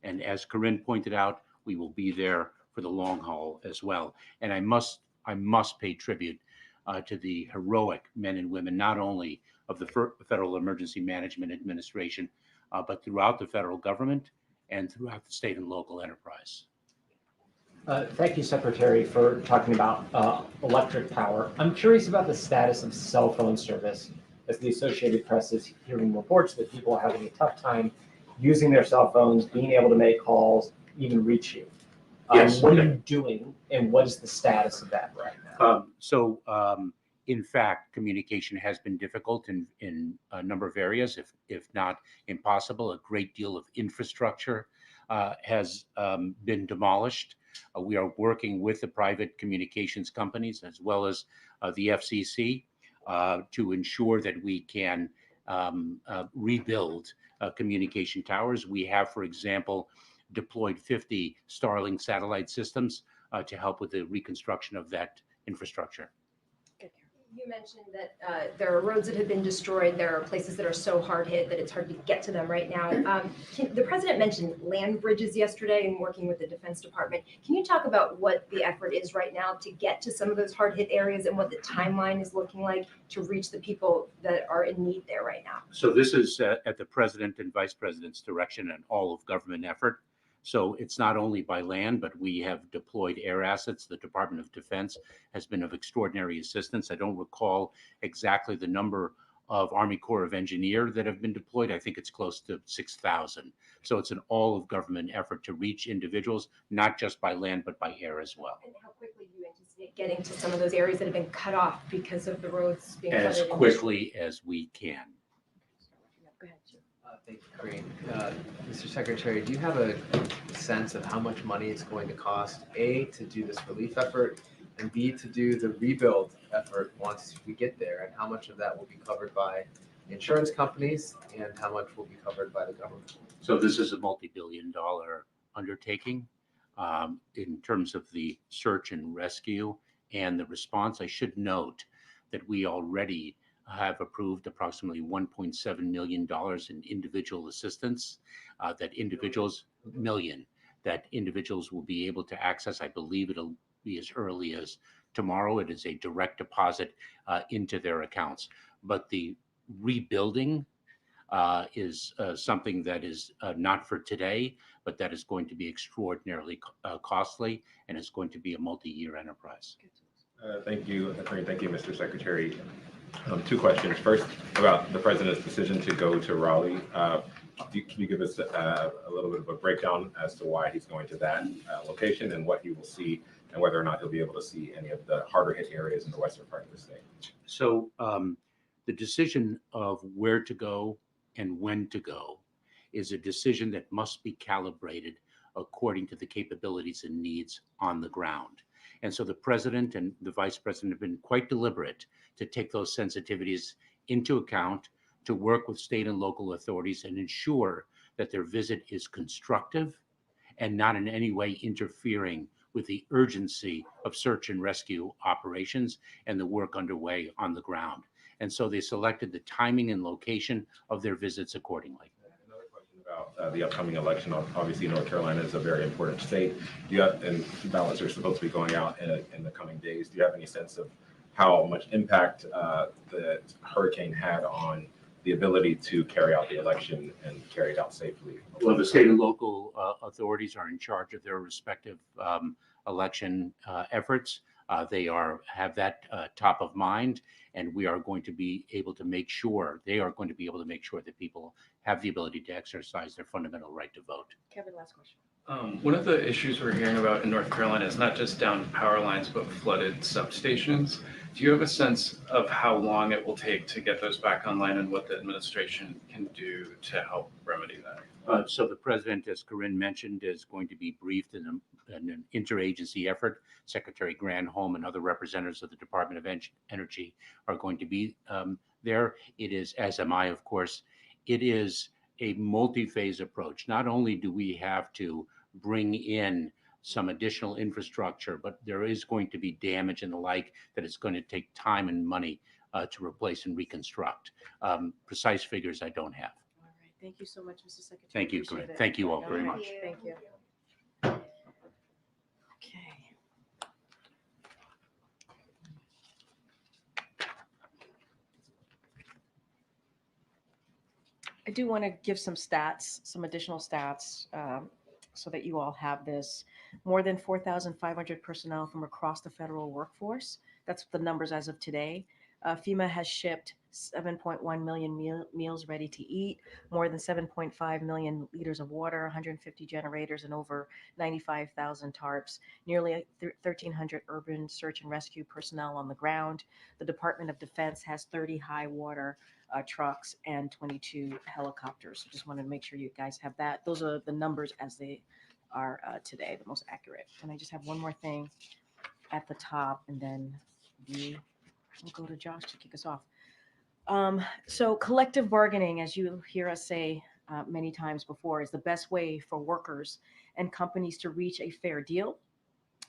And as Karine pointed out, we will be there for the long haul as well. And I must pay tribute to the heroic men and women, not only of the Federal Emergency Management Administration, but throughout the federal government and throughout the state and local enterprise. Thank you, Secretary, for talking about electric power. I'm curious about the status of cell phone service, as the Associated Press is hearing reports that people are having a tough time using their cell phones, being able to make calls, even reach you. Yes. What are you doing, and what is the status of that right now? In fact, communication has been difficult in a number of areas, if not impossible. A great deal of infrastructure has been demolished. We are working with the private communications companies as well as the FCC to ensure that we can rebuild communication towers. We have, for example, deployed 50 Starlink satellite systems to help with the reconstruction of that infrastructure. You mentioned that there are roads that have been destroyed. There are places that are so hard hit that it's hard to get to them right now. The president mentioned land bridges yesterday and working with the Defense Department. Can you talk about what the effort is right now to get to some of those hard hit areas and what the timeline is looking like to reach the people that are in need there right now? So this is at the president and vice president's direction, an all of government effort. So it's not only by land, but we have deployed air assets. The Department of Defense has been of extraordinary assistance. I don't recall exactly the number of Army Corps of Engineers that have been deployed. I think it's close to 6,000. So it's an all of government effort to reach individuals, not just by land, but by air as well. And how quickly do you anticipate getting to some of those areas that have been cut off because of the roads being flooded? As quickly as we can. Go ahead, Jim. Thank you, Karine. Mr. Secretary, do you have a sense of how much money it's going to cost, A, to do this relief effort, and B, to do the rebuild effort once we get there? And how much of that will be covered by insurance companies and how much will be covered by the government? So this is a multi-billion-dollar undertaking in terms of the search and rescue and the response. I should note that we already have approved approximately $1.7 million in individual assistance that individuals will be able to access. I believe it'll be as early as tomorrow. It is a direct deposit into their accounts. But the rebuilding is something that is not for today, but that is going to be extraordinarily costly, and it's going to be a multi-year enterprise. Thank you, Karine. Thank you, Mr. Secretary. Two questions. First, about the president's decision to go to Raleigh. Can you give us a little bit of a breakdown as to why he's going to that location and what he will see, and whether or not he'll be able to see any of the harder hit areas in the western part of the state? So the decision of where to go and when to go is a decision that must be calibrated according to the capabilities and needs on the ground. And so the president and the vice president have been quite deliberate to take those sensitivities into account, to work with state and local authorities and ensure that their visit is constructive and not in any way interfering with the urgency of search and rescue operations and the work underway on the ground. And so they selected the timing and location of their visits accordingly. Another question about the upcoming election. Obviously, North Carolina is a very important state. Do you have, and ballots are supposed to be going out in the coming days. Do you have any sense of how much impact the hurricane had on the ability to carry out the election and carry it out safely? Well, the state and local authorities are in charge of their respective election efforts. They have that top of mind, and we are going to be able to make sure, they are going to be able to make sure that people have the ability to exercise their fundamental right to vote. Kevin, last question. One of the issues we're hearing about in North Carolina is not just down power lines, but flooded substations. Do you have a sense of how long it will take to get those back online and what the administration can do to help remedy that? So the president, as Karine mentioned, is going to be briefed in an interagency effort. Secretary Granholm and other representatives of the Department of Energy are going to be there. It is, as am I, of course, it is a multi-phase approach. Not only do we have to bring in some additional infrastructure, but there is going to be damage and the like that it's going to take time and money to replace and reconstruct. Precise figures I don't have. All right. Thank you so much, Mr. Secretary. Thank you, Appreciate Karine. it. Thank you all very much. Thank you. Okay. I do want to give some stats, some additional stats, so that you all have this. More than 4,500 personnel from across the federal workforce. That's the numbers as of today. FEMA has shipped 7.1 million meals ready to eat, more than 7.5 million liters of water, 150 generators, and over 95,000 tarps. Nearly 1,300 urban search and rescue personnel on the ground. The Department of Defense has 30 high water trucks and 22 helicopters. So just wanted to make sure you guys have that. Those are the numbers as they are today, the most accurate. And I just have one more thing at the top, and then we'll go to Josh to kick us off. So collective bargaining, as you hear us say many times before, is the best way for workers and companies to reach a fair deal,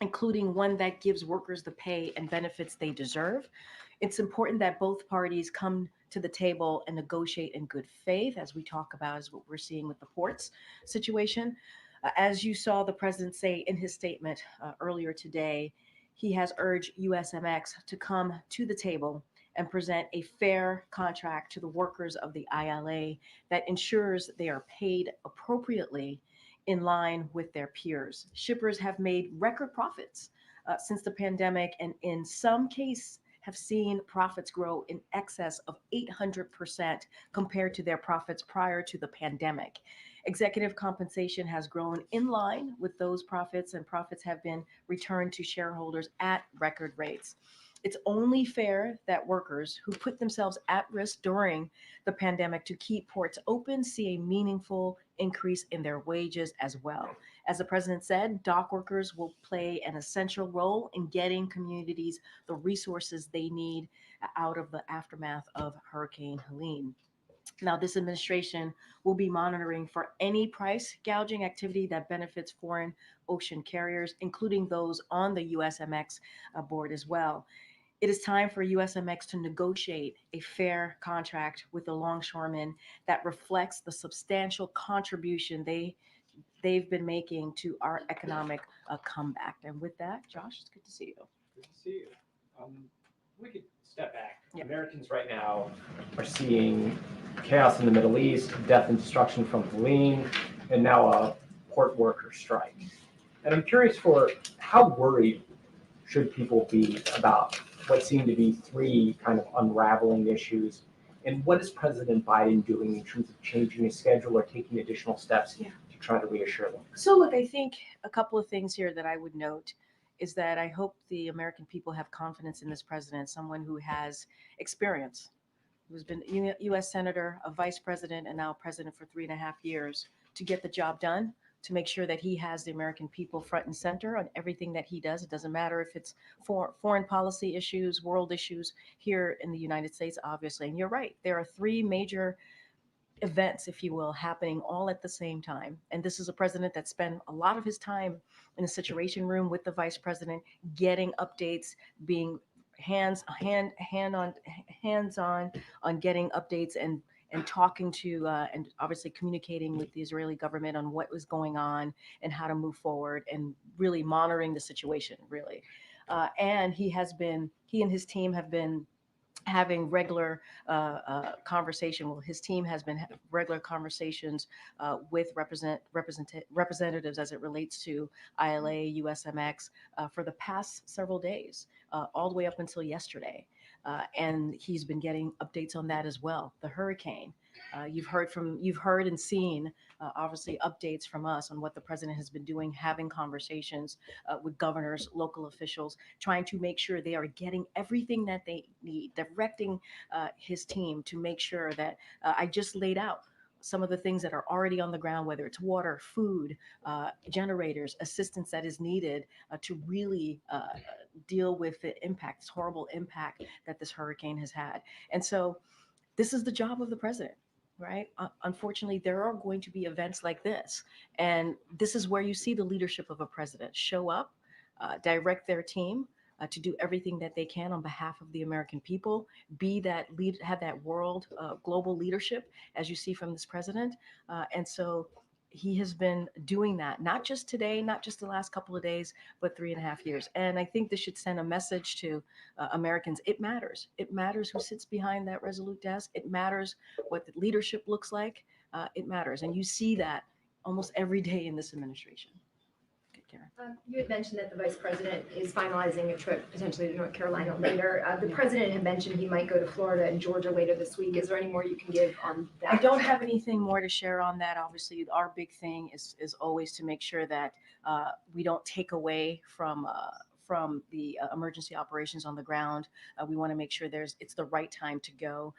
including one that gives workers the pay and benefits they deserve. It's important that both parties come to the table and negotiate in good faith, as we talk about, is what we're seeing with the ports situation. As you saw the president say in his statement earlier today, he has urged USMX to come to the table and present a fair contract to the workers of the ILA that ensures they are paid appropriately in line with their peers. Shippers have made record profits since the pandemic, and in some cases have seen profits grow in excess of 800% compared to their profits prior to the pandemic. Executive compensation has grown in line with those profits, and profits have been returned to shareholders at record rates. It's only fair that workers who put themselves at risk during the pandemic to keep ports open see a meaningful increase in their wages as well. As the president said, dock workers will play an essential role in getting communities the resources they need out of the aftermath of Hurricane Helene. Now, this administration will be monitoring for any price gouging activity that benefits foreign ocean carriers, including those on the USMX board as well. It is time for USMX to negotiate a fair contract with the longshoremen that reflects the substantial contribution they've been making to our economic comeback. And with that, Josh, it's good to see you. Good to see you. We could step back. Americans right now are seeing chaos in the Middle East, death and destruction from Helene, and now a port worker strike. And I'm curious for how worried should people be about what seem to be three kind of unraveling issues? And what is President Biden doing in terms of changing his schedule or taking additional steps to try to reassure them? So, look, I think a couple of things here that I would note is that I hope the American people have confidence in this president, someone who has experience, who's been U.S. Senator, a vice president, and now president for 3.5 years to get the job done, to make sure that he has the American people front and center on everything that he does. It doesn't matter if it's foreign policy issues, world issues here in the United States, obviously. And you're right, there are three major events, if you will, happening all at the same time. And this is a president that spent a lot of his time in the Situation Room with the vice president, getting updates, being hands on getting updates and talking to and obviously communicating with the Israeli government on what was going on and how to move forward and really monitoring the situation, really. And he and his team have been having regular conversation. Well, his team has been regular conversations with representatives as it relates to ILA, USMX for the past several days, all the way up until yesterday. And he's been getting updates on that as well. The hurricane, you've heard and seen obviously updates from us on what the president has been doing, having conversations with governors, local officials, trying to make sure they are getting everything that they need, directing his team to make sure that I just laid out some of the things that are already on the ground, whether it's water, food, generators, assistance that is needed to really deal with the impact, this horrible impact that this hurricane has had. And so this is the job of the president, right? Unfortunately, there are going to be events like this. And this is where you see the leadership of a president show up, direct their team, to do everything that they can on behalf of the American people, be that lead, have that world, global leadership, as you see from this president. And so he has been doing that, not just today, not just the last couple of days, but 3.5 years. And I think this should send a message to Americans. It matters. It matters who sits behind that resolute desk. It matters what the leadership looks like. It matters. And you see that almost every day in this administration. You had mentioned that the vice president is finalizing a trip potentially to North Carolina later. The president had mentioned he might go to Florida and Georgia later this week. Is there any more you can give on that? I don't have anything more to share on that. Obviously, our big thing is always to make sure that we don't take away from the emergency operations on the ground. We want to make sure it's the right time to go.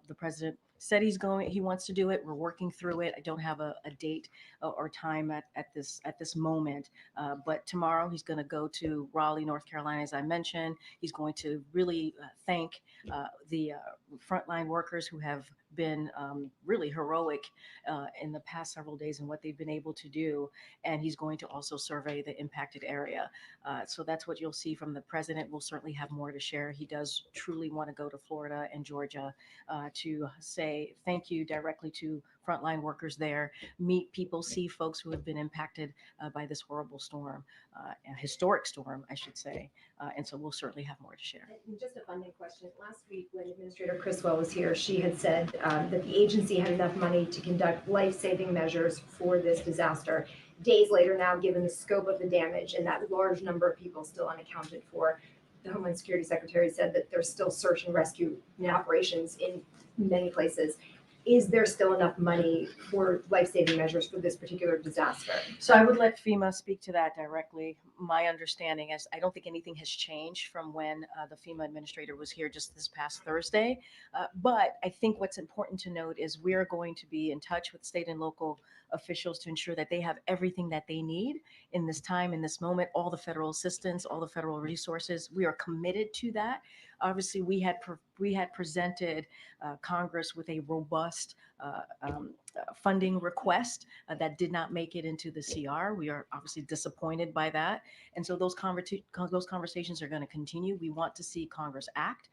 The president said he wants to do it. We're working through it. I don't have a date or time at this moment. But tomorrow he's going to go to Raleigh, North Carolina, as I mentioned. He's going to really thank the frontline workers who have been really heroic in the past several days and what they've been able to do. And he's going to also survey the impacted area. So that's what you'll see from the president. We'll certainly have more to share. He does truly want to go to Florida and Georgia to say thank you directly to frontline workers there, meet people, see folks who have been impacted by this horrible storm, a historic storm, I should say. And so we'll certainly have more to share. And just a funding question. Last week, when Administrator Criswell was here, she had said that the agency had enough money to conduct life-saving measures for this disaster. Days later now, given the scope of the damage and that large number of people still unaccounted for, the Homeland Security Secretary said that there's still search and rescue operations in many places. Is there still enough money for life-saving measures for this particular disaster? So I would let FEMA speak to that directly. My understanding is I don't think anything has changed from when the FEMA administrator was here just this past Thursday. But I think what's important to note is we are going to be in touch with state and local officials to ensure that they have everything that they need in this time, in this moment, all the federal assistance, all the federal resources. We are committed to that. Obviously, we had presented Congress with a robust funding request that did not make it into the CR. We are obviously disappointed by that. And so those conversations are going to continue. We want to see Congress act.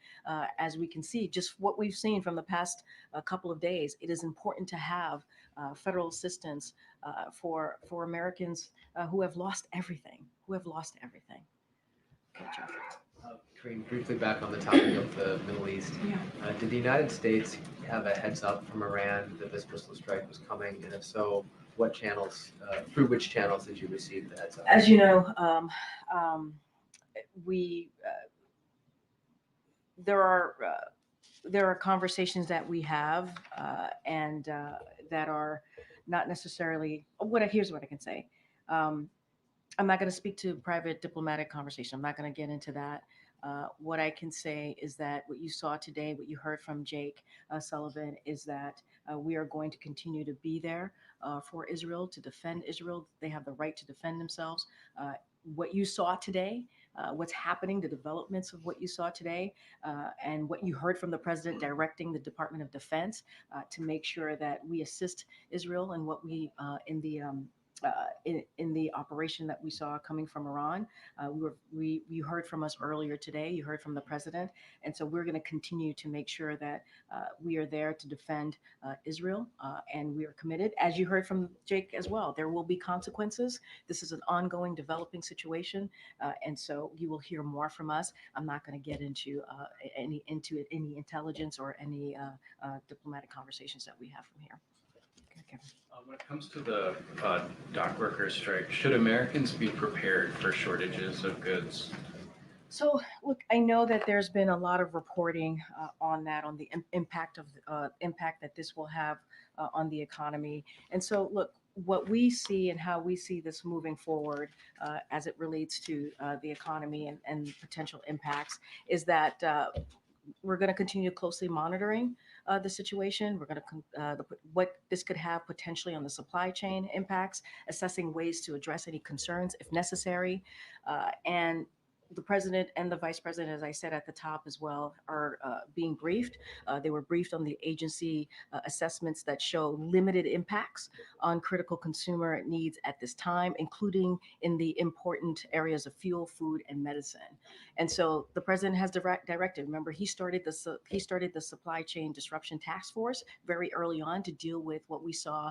As we can see, just what we've seen from the past couple of days, it is important to have federal assistance for Americans who have lost everything, Okay, Jeff. Karine, briefly back on the topic of the Middle East. Did the United States have a heads up from Iran that this missile strike was coming? And if so, what channels, through which channels did you receive the heads up? As you know, there are conversations that we have and that are not necessarily here's what I can say. I'm not going to speak to private diplomatic conversation. I'm not going to get into that. What I can say is that what you saw today, what you heard from Jake Sullivan, is that we are going to continue to be there for Israel, to defend Israel. They have the right to defend themselves. What you saw today, what's happening, the developments of what you saw today, and what you heard from the president directing the Department of Defense to make sure that we assist Israel in what we in the operation that we saw coming from Iran. You heard from us earlier today, you heard from the president. And so we're going to continue to make sure that we are there to defend Israel and we are committed. As you heard from Jake as well, there will be consequences. This is an ongoing developing situation. And so you will hear more from us. I'm not going to get into any intelligence or any diplomatic conversations that we have from here. Okay. When it comes to the dock workers strike, should Americans be prepared for shortages of goods? So, look, I know that there's been a lot of reporting on that, on the impact that this will have on the economy. And so, look, what we see and how we see this moving forward as it relates to the economy and potential impacts is that we're going to continue closely monitoring the situation. We're going to what this could have potentially on the supply chain impacts, assessing ways to address any concerns if necessary, and the president and the vice president, as I said at the top as well, are being briefed. They were briefed on the agency assessments that show limited impacts on critical consumer needs at this time, including in the important areas of fuel, food, and medicine. And so the president has directed. Remember, he started the supply chain disruption task force very early on to deal with what we saw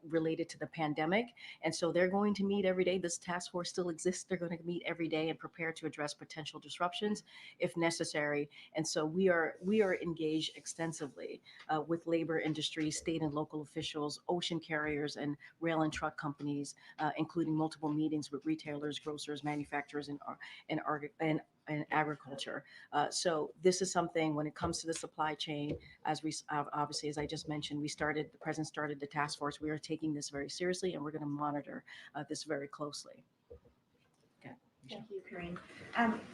related to the pandemic. And so they're going to meet every day. This task force still exists. They're going to meet every day and prepare to address potential disruptions if necessary. And so we are engaged extensively with labor industry, state and local officials, ocean carriers, and rail and truck companies, including multiple meetings with retailers, grocers, manufacturers, and agriculture. So this is something when it comes to the supply chain, as we obviously, as I just mentioned, the president started the task force. We are taking this very seriously and we're going to monitor this very closely. Okay. Thank you, Karine.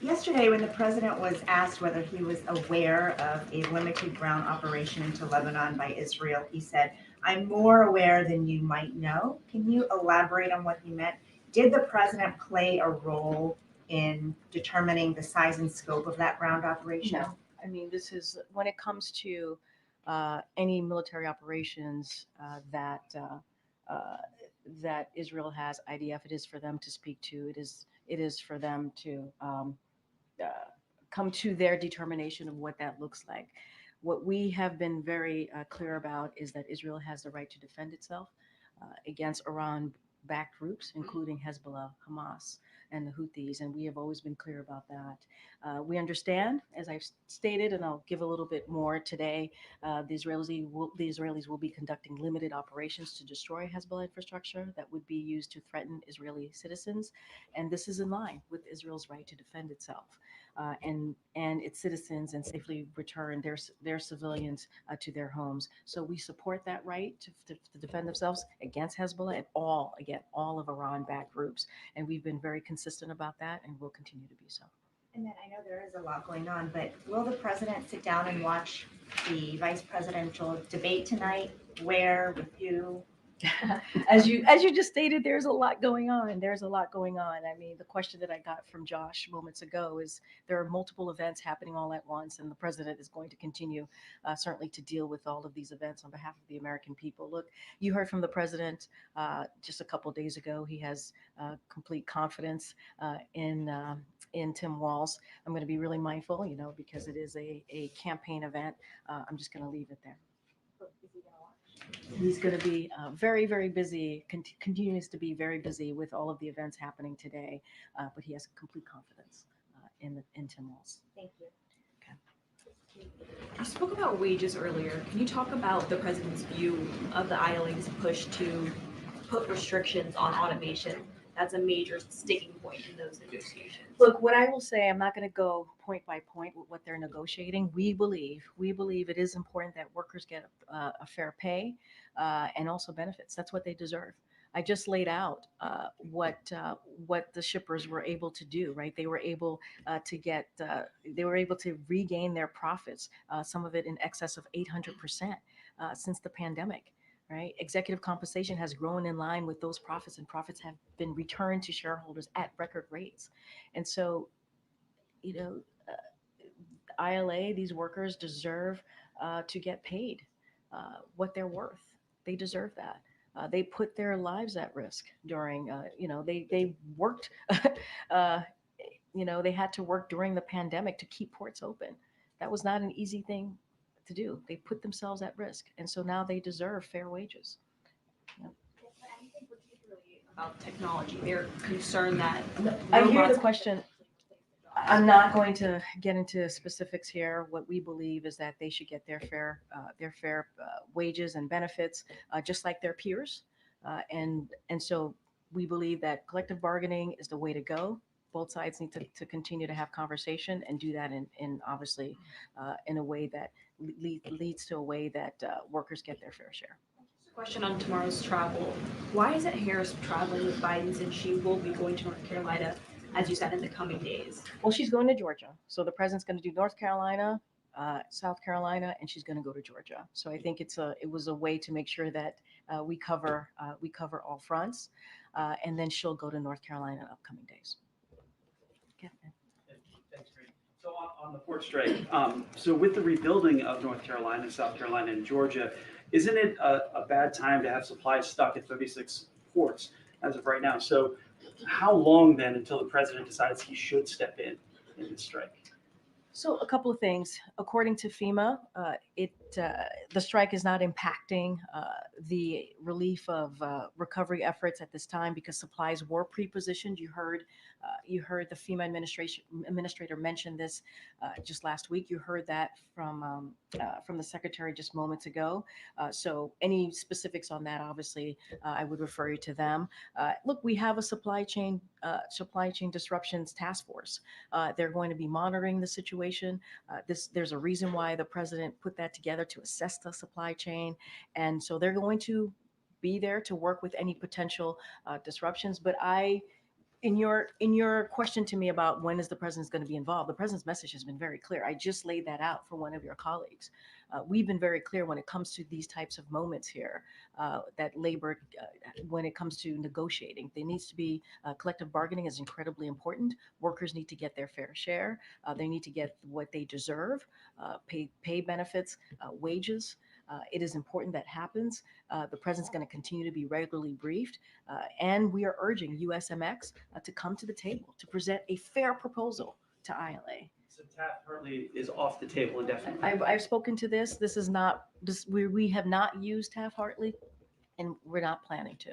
Yesterday, when the president was asked whether he was aware of a limited ground operation into Lebanon by Israel, he said, "I'm more aware than you might know." Can you elaborate on what he meant? Did the president play a role in determining the size and scope of that ground operation? No, I mean, this is when it comes to any military operations that Israel has IDF. It is for them to speak to. It is for them to uh, come to their determination of what that looks like. What we have been very clear about is that Israel has the right to defend itself against Iran-backed groups, including Hezbollah, Hamas, and the Houthis, and we have always been clear about that. We understand, as I've stated, and I'll give a little bit more today, the Israelis will be conducting limited operations to destroy Hezbollah infrastructure that would be used to threaten Israeli citizens, and this is in line with Israel's right to defend itself and its citizens and safely return their civilians to their homes. So we support that right to defend themselves against Hezbollah and all of Iran-backed groups, and we've been very consistent about that, and will continue to be so. And then I know there is a lot going on, but will the president sit down and watch the vice presidential debate tonight? Where, with you? As you just stated, there's a lot going on. There's a lot going on. I mean, the question that I got from Josh moments ago is there are multiple events happening all at once, and the president is going to continue certainly to deal with all of these events on behalf of the American people. Look, you heard from the president just a couple of days ago. He has complete confidence in Tim Walz. I'm going to be really mindful, because it is a campaign event. I'm just going to leave it there. He's going to be very, very busy, continues to be very busy with all of the events happening today, but he has complete confidence in Tim Walz. Thank you. You spoke about wages earlier. Can you talk about the president's view of the ILA's push to put restrictions on automation? That's a major sticking point in those negotiations. Look, what I will say, I'm not going to go point by point with what they're negotiating. We believe it is important that workers get a fair pay and also benefits. That's what they deserve. I just laid out what the shippers were able to do. Right, they were able to regain their profits. Some of it in excess of 800% since the pandemic. Right, executive compensation has grown in line with those profits, and profits have been returned to shareholders at record rates. And so, ILA, these workers deserve to get paid what they're worth. They deserve that. They put their lives at risk during, they worked, they had to work during the pandemic to keep ports open. That was not an easy thing to do. They put themselves at risk, and so now they deserve fair wages. Yeah. About technology, they're concerned that I hear the question. I'm not going to get into specifics here. What we believe is that they should get their fair wages and benefits, just like their peers, and so we believe that collective bargaining is the way to go. Both sides need to continue to have conversation and do that in obviously in a way that leads to a way that workers get their fair share. Question on tomorrow's travel. Why isn't Harris traveling with Biden since she will be going to North Carolina, as you said, in the coming days? Well, she's going to Georgia. So the president's going to do North Carolina, South Carolina, and she's going to go to Georgia. So I think it was a way to make sure that we cover all fronts, and then she'll go to North Carolina in upcoming days. Thanks, Karine. So on the port strike, so with the rebuilding of North Carolina, South Carolina, and Georgia, isn't it a bad time to have supplies stuck at 36 ports as of right now? So how long then until the president decides he should step in this strike? So a couple of things. According to FEMA, the strike is not impacting the relief of recovery efforts at this time because supplies were pre-positioned. You heard the FEMA administrator mention this just last week. You heard that from the secretary just moments ago. So any specifics on that, obviously, I would refer you to them. Look, we have a supply chain disruptions task force. They're going to be monitoring the situation. There's a reason why the president put that together to assess the supply chain, and so they're going to be there to work with any potential disruptions. But In your question to me about when is the president going to be involved, the president's message has been very clear. I just laid that out for one of your colleagues. We've been very clear when it comes to these types of moments here, that labor, when it comes to negotiating, there needs to be collective bargaining is incredibly important. Workers need to get their fair share. They need to get what they deserve, pay benefits, wages. It is important that happens. The president's going to continue to be regularly briefed, and we are urging USMX to come to the table to present a fair proposal to ILA. So Taft-Hartley is off the table indefinitely. I've spoken to this. This is not this. We have not used Taft-Hartley, and we're not planning to.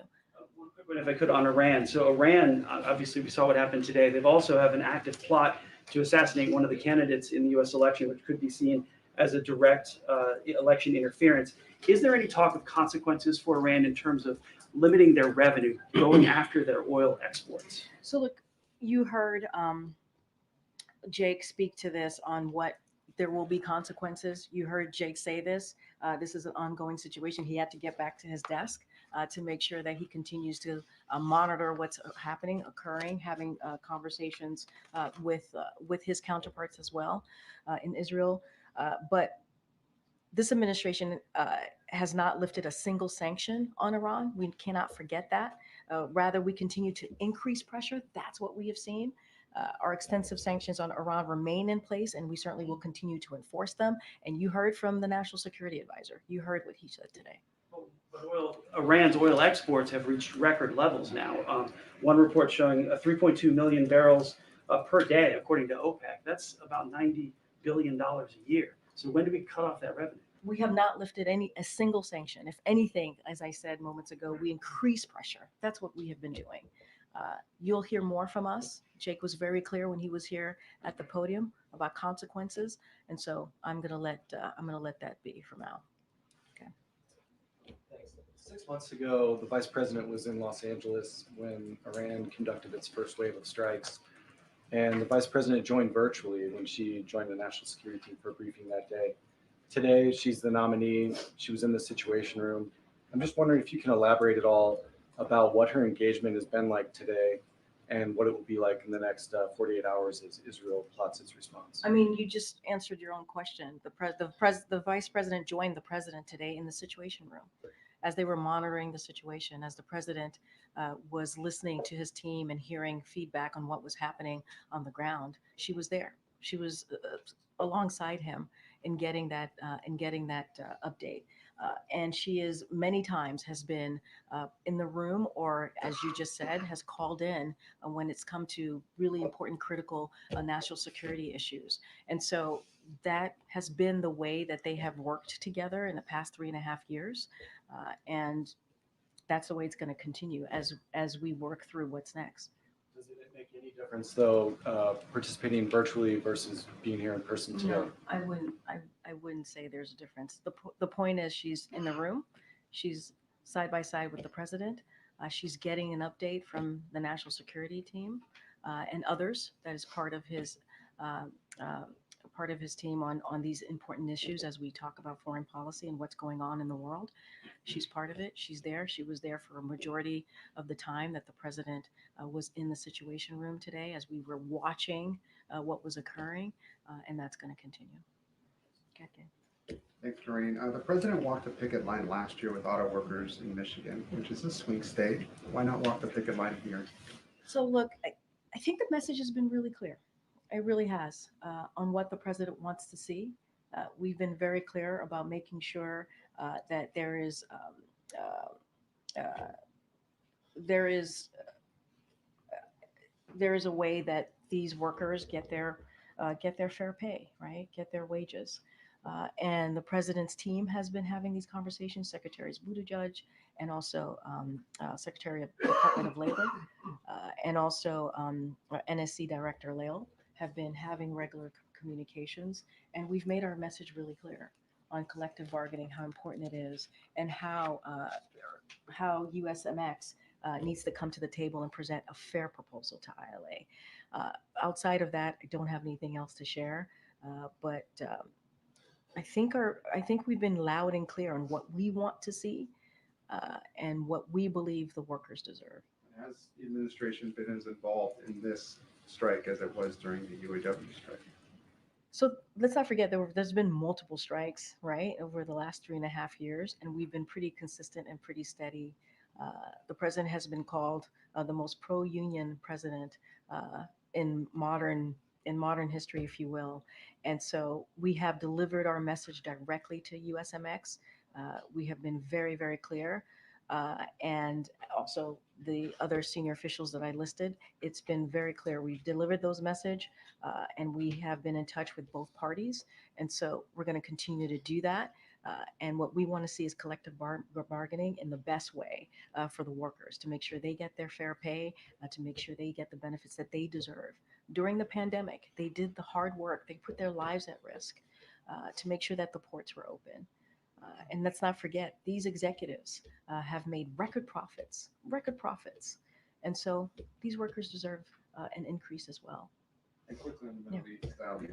One quick one, if I could, on Iran. So Iran, obviously, we saw what happened today. They've also have an active plot to assassinate one of the candidates in the U.S. election, which could be seen as a direct election interference. Is there any talk of consequences for Iran in terms of limiting their revenue, going after their oil exports? So look, you heard Jake speak to this on what there will be consequences. You heard Jake say this. This is an ongoing situation. He had to get back to his desk to make sure that he continues to monitor what's happening, occurring, having conversations with his counterparts as well in Israel. But this administration has not lifted a single sanction on Iran. We cannot forget that. Rather, we continue to increase pressure. That's what we have seen. Our extensive sanctions on Iran remain in place, and we certainly will continue to enforce them. And you heard from the National Security Advisor. You heard what he said today. But Iran's oil exports have reached record levels now. One report showing 3.2 million barrels per day, according to OPEC. That's about $90 billion a year. So when do we cut off that revenue? We have not lifted a single sanction. If anything, as I said moments ago, we increase pressure. That's what we have been doing. You'll hear more from us. Jake was very clear when he was here at the podium about consequences, and so I'm gonna let that be for now. Okay. Thanks. 6 months ago, the vice president was in Los Angeles when Iran conducted its first wave of strikes, and the vice president joined virtually when she joined the national security team for a briefing that day. Today, she's the nominee. She was in the Situation Room. I'm just wondering if you can elaborate at all about what her engagement has been like today and what it will be like in the next 48 hours as Israel plots its response. I mean, you just answered your own question. The vice president joined the president today in the Situation Room as they were monitoring the situation, as the president was listening to his team and hearing feedback on what was happening on the ground. She was there. She was alongside him in getting that update. And she is many times has been in the room, or as you just said, has called in when it's come to really important, critical national security issues. And so that has been the way that they have worked together in the past 3.5 years. And that's the way it's going to continue as we work through what's next. Does it make any difference, though, participating virtually versus being here in person today? No, I wouldn't say there's a difference. The point is she's in the room. She's side by side with the president. She's getting an update from the national security team and others. That is part of his team on these important issues as we talk about foreign policy and what's going on in the world. She's part of it. She's there. She was there for a majority of the time that the president was in the Situation Room today as we were watching what was occurring, and that's going to continue. Okay. Thanks, Karine. The president walked the picket line last year with auto workers in Michigan, which is a swing state. Why not walk the picket line here? So look, I think the message has been really clear. It really has on what the president wants to see. We've been very clear about making sure that there is a way that these workers get their fair pay, right? Get their wages. And the president's team has been having these conversations, Secretaries Buttigieg and also Secretary of Department of Labor and also NSC Director Lael have been having regular communications. And we've made our message really clear on collective bargaining, how important it is, and how USMX needs to come to the table and present a fair proposal to ILA. Outside of that, I don't have anything else to share, but I think we've been loud and clear on what we want to see and what we believe the workers deserve. Has the administration been as involved in this strike as it was during the UAW strike? So let's not forget there's been multiple strikes, right, over the last 3.5 years, and we've been pretty consistent and pretty steady. The president has been called the most pro-union president uh, in modern history, if you will, and so we have delivered our message directly to USMX. We have been very, very clear, and also the other senior officials that I listed. It's been very clear. We've delivered those message, and we have been in touch with both parties, and so we're going to continue to do that. And what we want to see is collective bargaining in the best way for the workers to make sure they get their fair pay, to make sure they get the benefits that they deserve. During the pandemic, they did the hard work. They put their lives at risk to make sure that the ports were open. And let's not forget, these executives have made record profits. And so these workers deserve an increase as well. And quickly on the Middle East,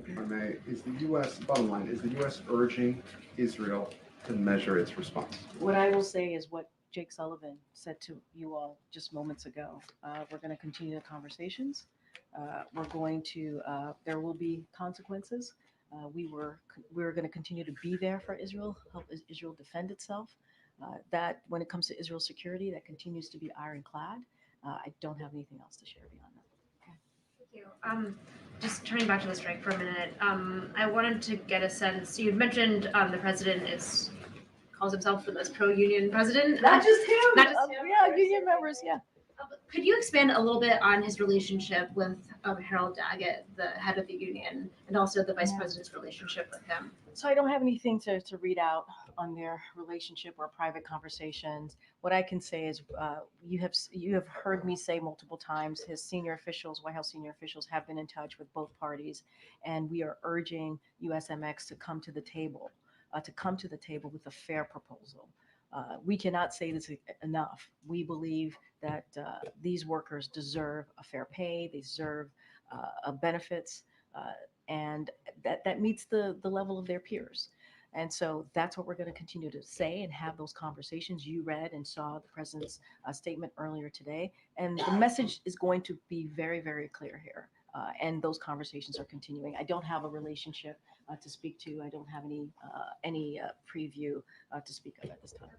if I may, is the U.S., bottom line, is the U.S. urging Israel to measure its response? What I will say is what Jake Sullivan said to you all just moments ago. We're going to continue the conversations. There will be consequences. We're going to continue to be there for Israel, help Israel defend itself. That when it comes to Israel's security, that continues to be ironclad. I don't have anything else to share beyond that. Thank you. Just turning back to the strike for a minute, I wanted to get a sense. You had mentioned the president calls himself the most pro-union president. Not just him. Not just him. Yeah, union members. Yeah. Could you expand a little bit on his relationship with Harold Daggett, the head of the union, and also the vice president's relationship with him? So I don't have anything to read out on their relationship or private conversations. What I can say is you have heard me say multiple times, his senior officials, White House senior officials, have been in touch with both parties, and we are urging USMX to come to the table with a fair proposal. We cannot say this enough. We believe that these workers deserve a fair pay, they deserve benefits, and that meets the level of their peers. And so that's what we're going to continue to say and have those conversations. You read and saw the president's statement earlier today, and the message is going to be very, very clear here. And those conversations are continuing. I don't have a relationship to speak to. I don't have any preview to speak of at this time.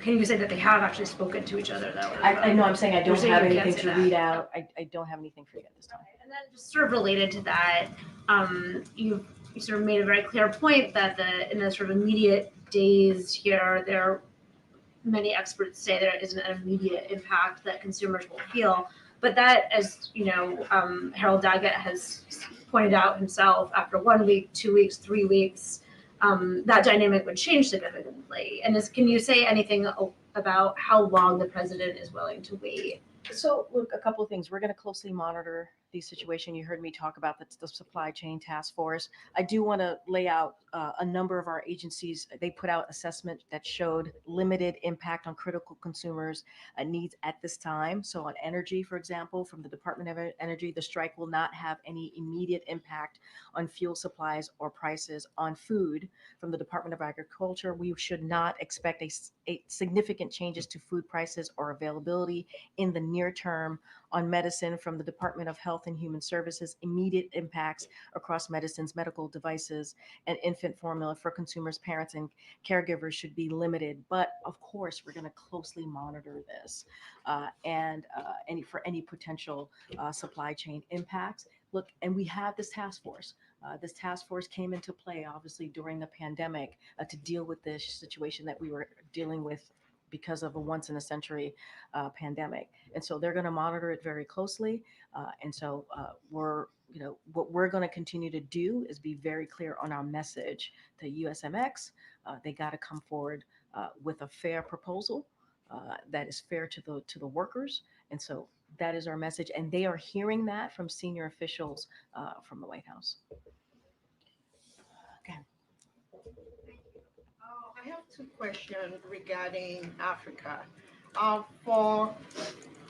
Can you say that they have actually spoken to each other, though? I know. I'm saying I don't You're saying have you can't anything say to that. read out. I don't have anything for you at this time. And then just sort of related to that, you sort of made a very clear point that in the sort of immediate days here, many experts say there isn't an immediate impact that consumers will feel. But that, as you know, Harold Daggett has pointed out himself, after 1 week, 2 weeks, 3 weeks, that dynamic would change significantly. And can you say anything about how long the president is willing to wait? So, look, a couple of things. We're going to closely monitor the situation. You heard me talk about the supply chain task force. I do want to lay out a number of our agencies. They put out assessment that showed limited impact on critical consumers' needs at this time. So on energy, for example, from the Department of Energy, the strike will not have any immediate impact on fuel supplies or prices. On food, from the Department of Agriculture, we should not expect a significant changes to food prices or availability in the near term. On medicine, from the Department of Health and Human Services, immediate impacts across medicines, medical devices, and infant formula for consumers, parents, and caregivers should be limited. But of course, we're going to closely monitor this and any potential supply chain impacts. Look, and we have this task force. This task force came into play, obviously, during the pandemic to deal with this situation that we were dealing with because of a once-in-a-century pandemic. And so they're going to monitor it very closely. And so what we're going to continue to do is be very clear on our message to USMX. They got to come forward with a fair proposal that is fair to the workers. And so that is our message. And they are hearing that from senior officials from the White House. Okay. I have two questions regarding Africa. For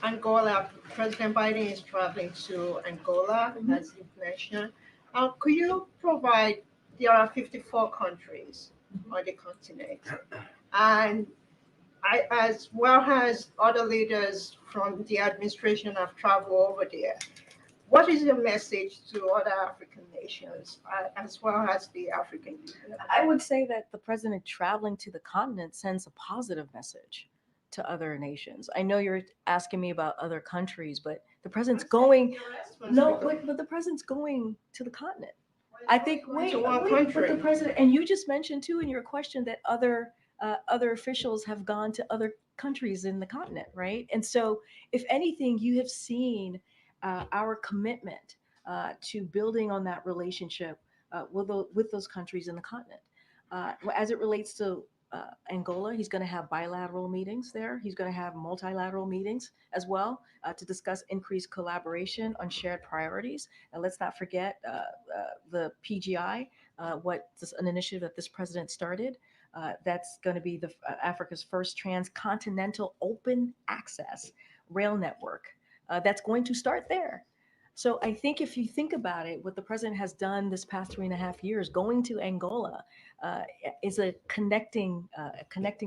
Angola, President Biden is traveling to Angola, as you mentioned. Could you provide, there are 54 countries on the continent, and as well as other leaders from the administration have traveled over there. What is your message to other African nations as well as the African Union? I would say that the president traveling to the continent sends a positive message to other nations. I know you're asking me about other countries, but the president's going. No, but the president's going to the continent. I think wait, but the president, and you just mentioned too in your question that other officials have gone to other countries in the continent, right? And so, if anything, you have seen our commitment to building on that relationship with those countries in the continent. As it relates to Angola, he's going to have bilateral meetings there. He's going to have multilateral meetings as well to discuss increased collaboration on shared priorities. And let's not forget the PGI, an initiative that this president started. That's going to be Africa's first transcontinental open access rail network. That's going to start there. So I think if you think about it, what the president has done this past 3.5 years, going to Angola, is a connecting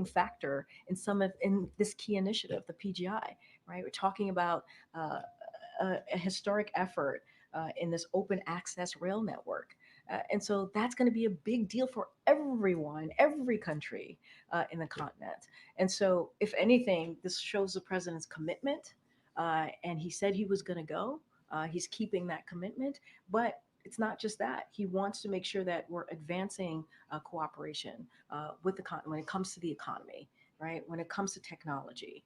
factor in this key initiative, the PGI. Right, we're talking about a historic effort in this open access rail network. And so that's going to be a big deal for everyone, every country in the continent. And so, if anything, this shows the president's commitment. And he said he was going to go. He's keeping that commitment. But it's not just that. He wants to make sure that we're advancing cooperation with the continent when it comes to the economy, right? When it comes to technology.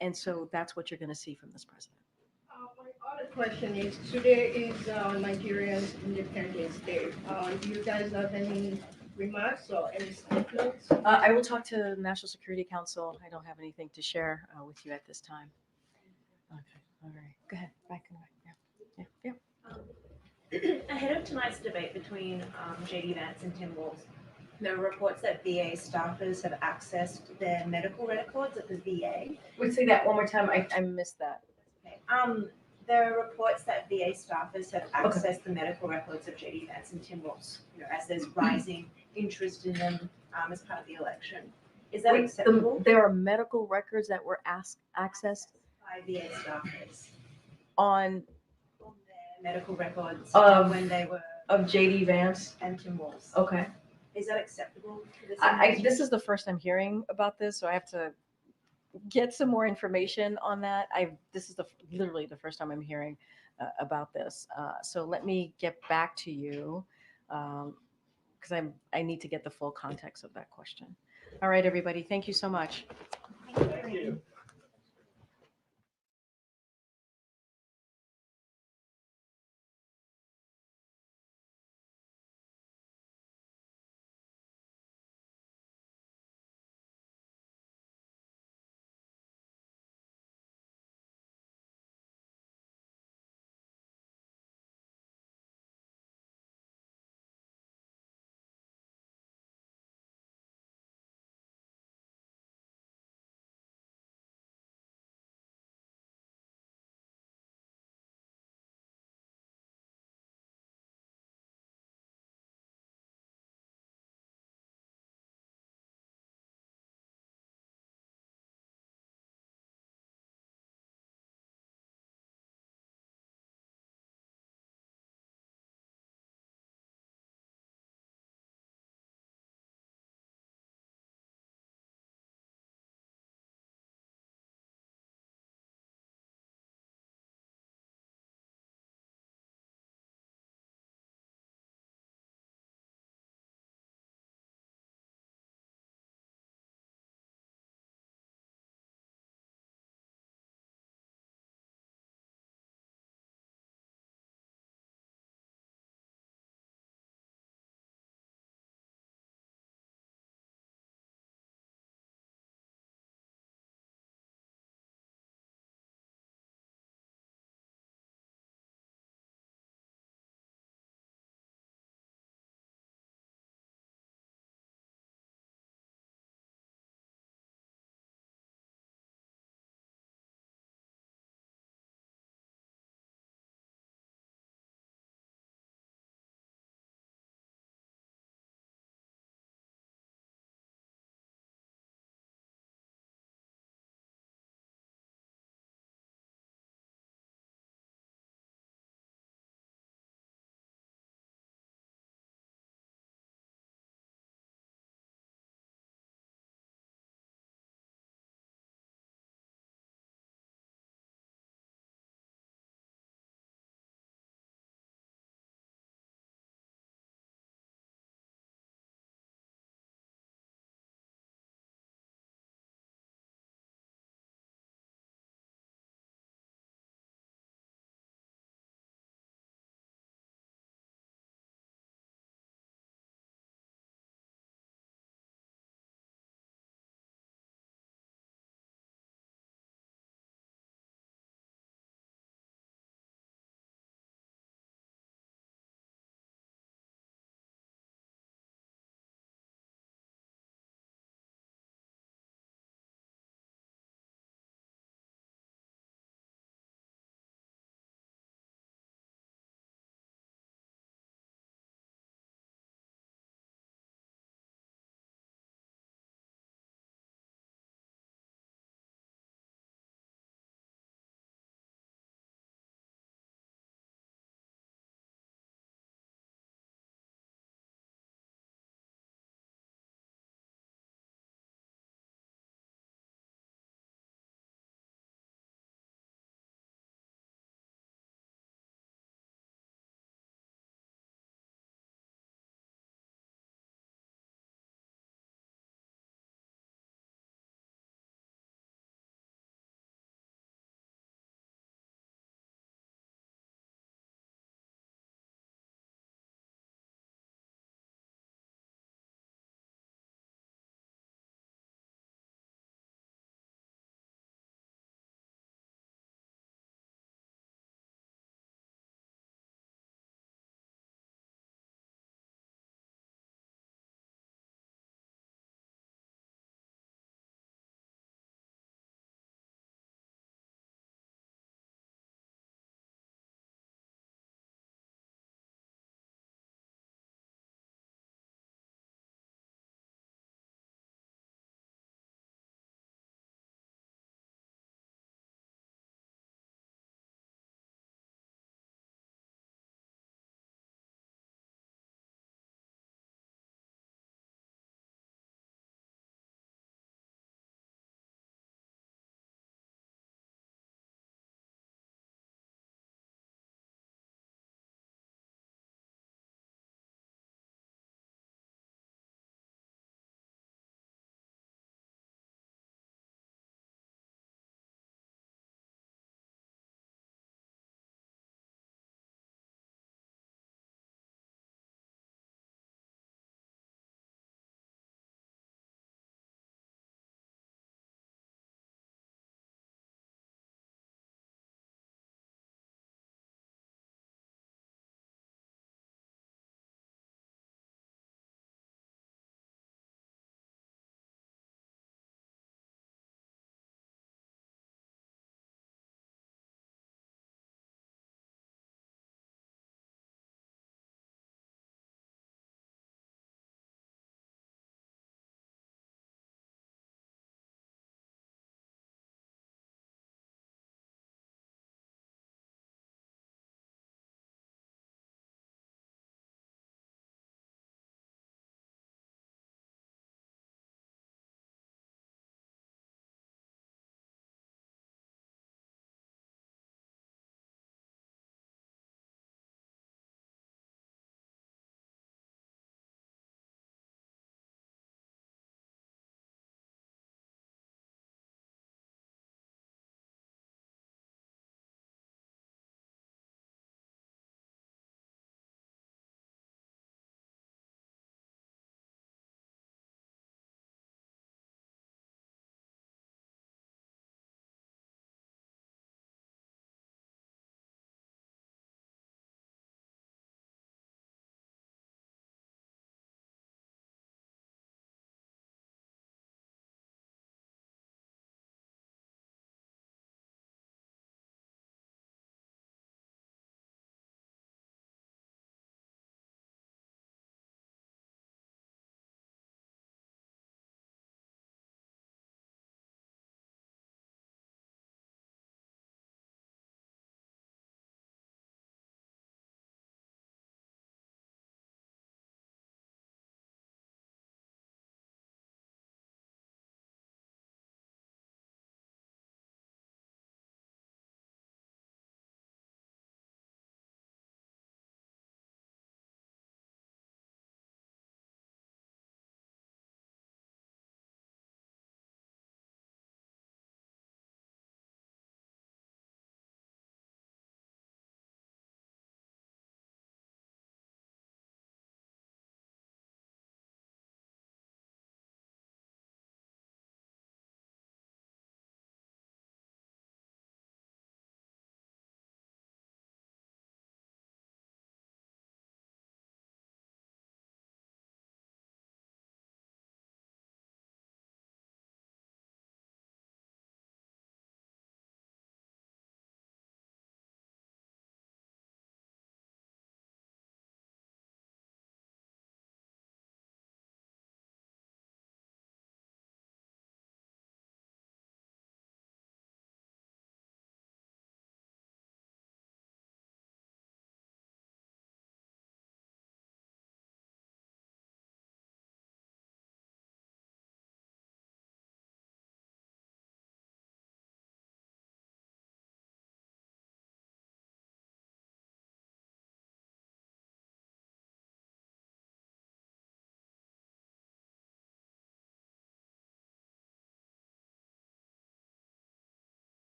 And so that's what you're going to see from this president. My other question is, today is Nigeria's Independence Day. Do you guys have any remarks or any statements? I will talk to the National Security Council. I don't have anything to share with you at this time. Okay, all right. Go ahead. Back in the back. Yeah. Ahead of tonight's debate between JD Vance and Tim Walz, there are reports that VA staffers have accessed their medical records at the VA. Would say that one more time. I missed that. Okay. There are reports that VA staffers have accessed the medical records of JD Vance and Tim Walz, as there's rising interest in them as part of the election. Is that acceptable? There are medical records that were accessed by VA staffers on their medical records when they were of JD Vance and Tim Walz. Okay. Is that acceptable? This is the first I'm hearing about this, so I have to get some more information on that. This is literally the first time I'm hearing about this. So let me get back to you because I need to get the full context of that question. All right, everybody. Thank you so much. Thank you.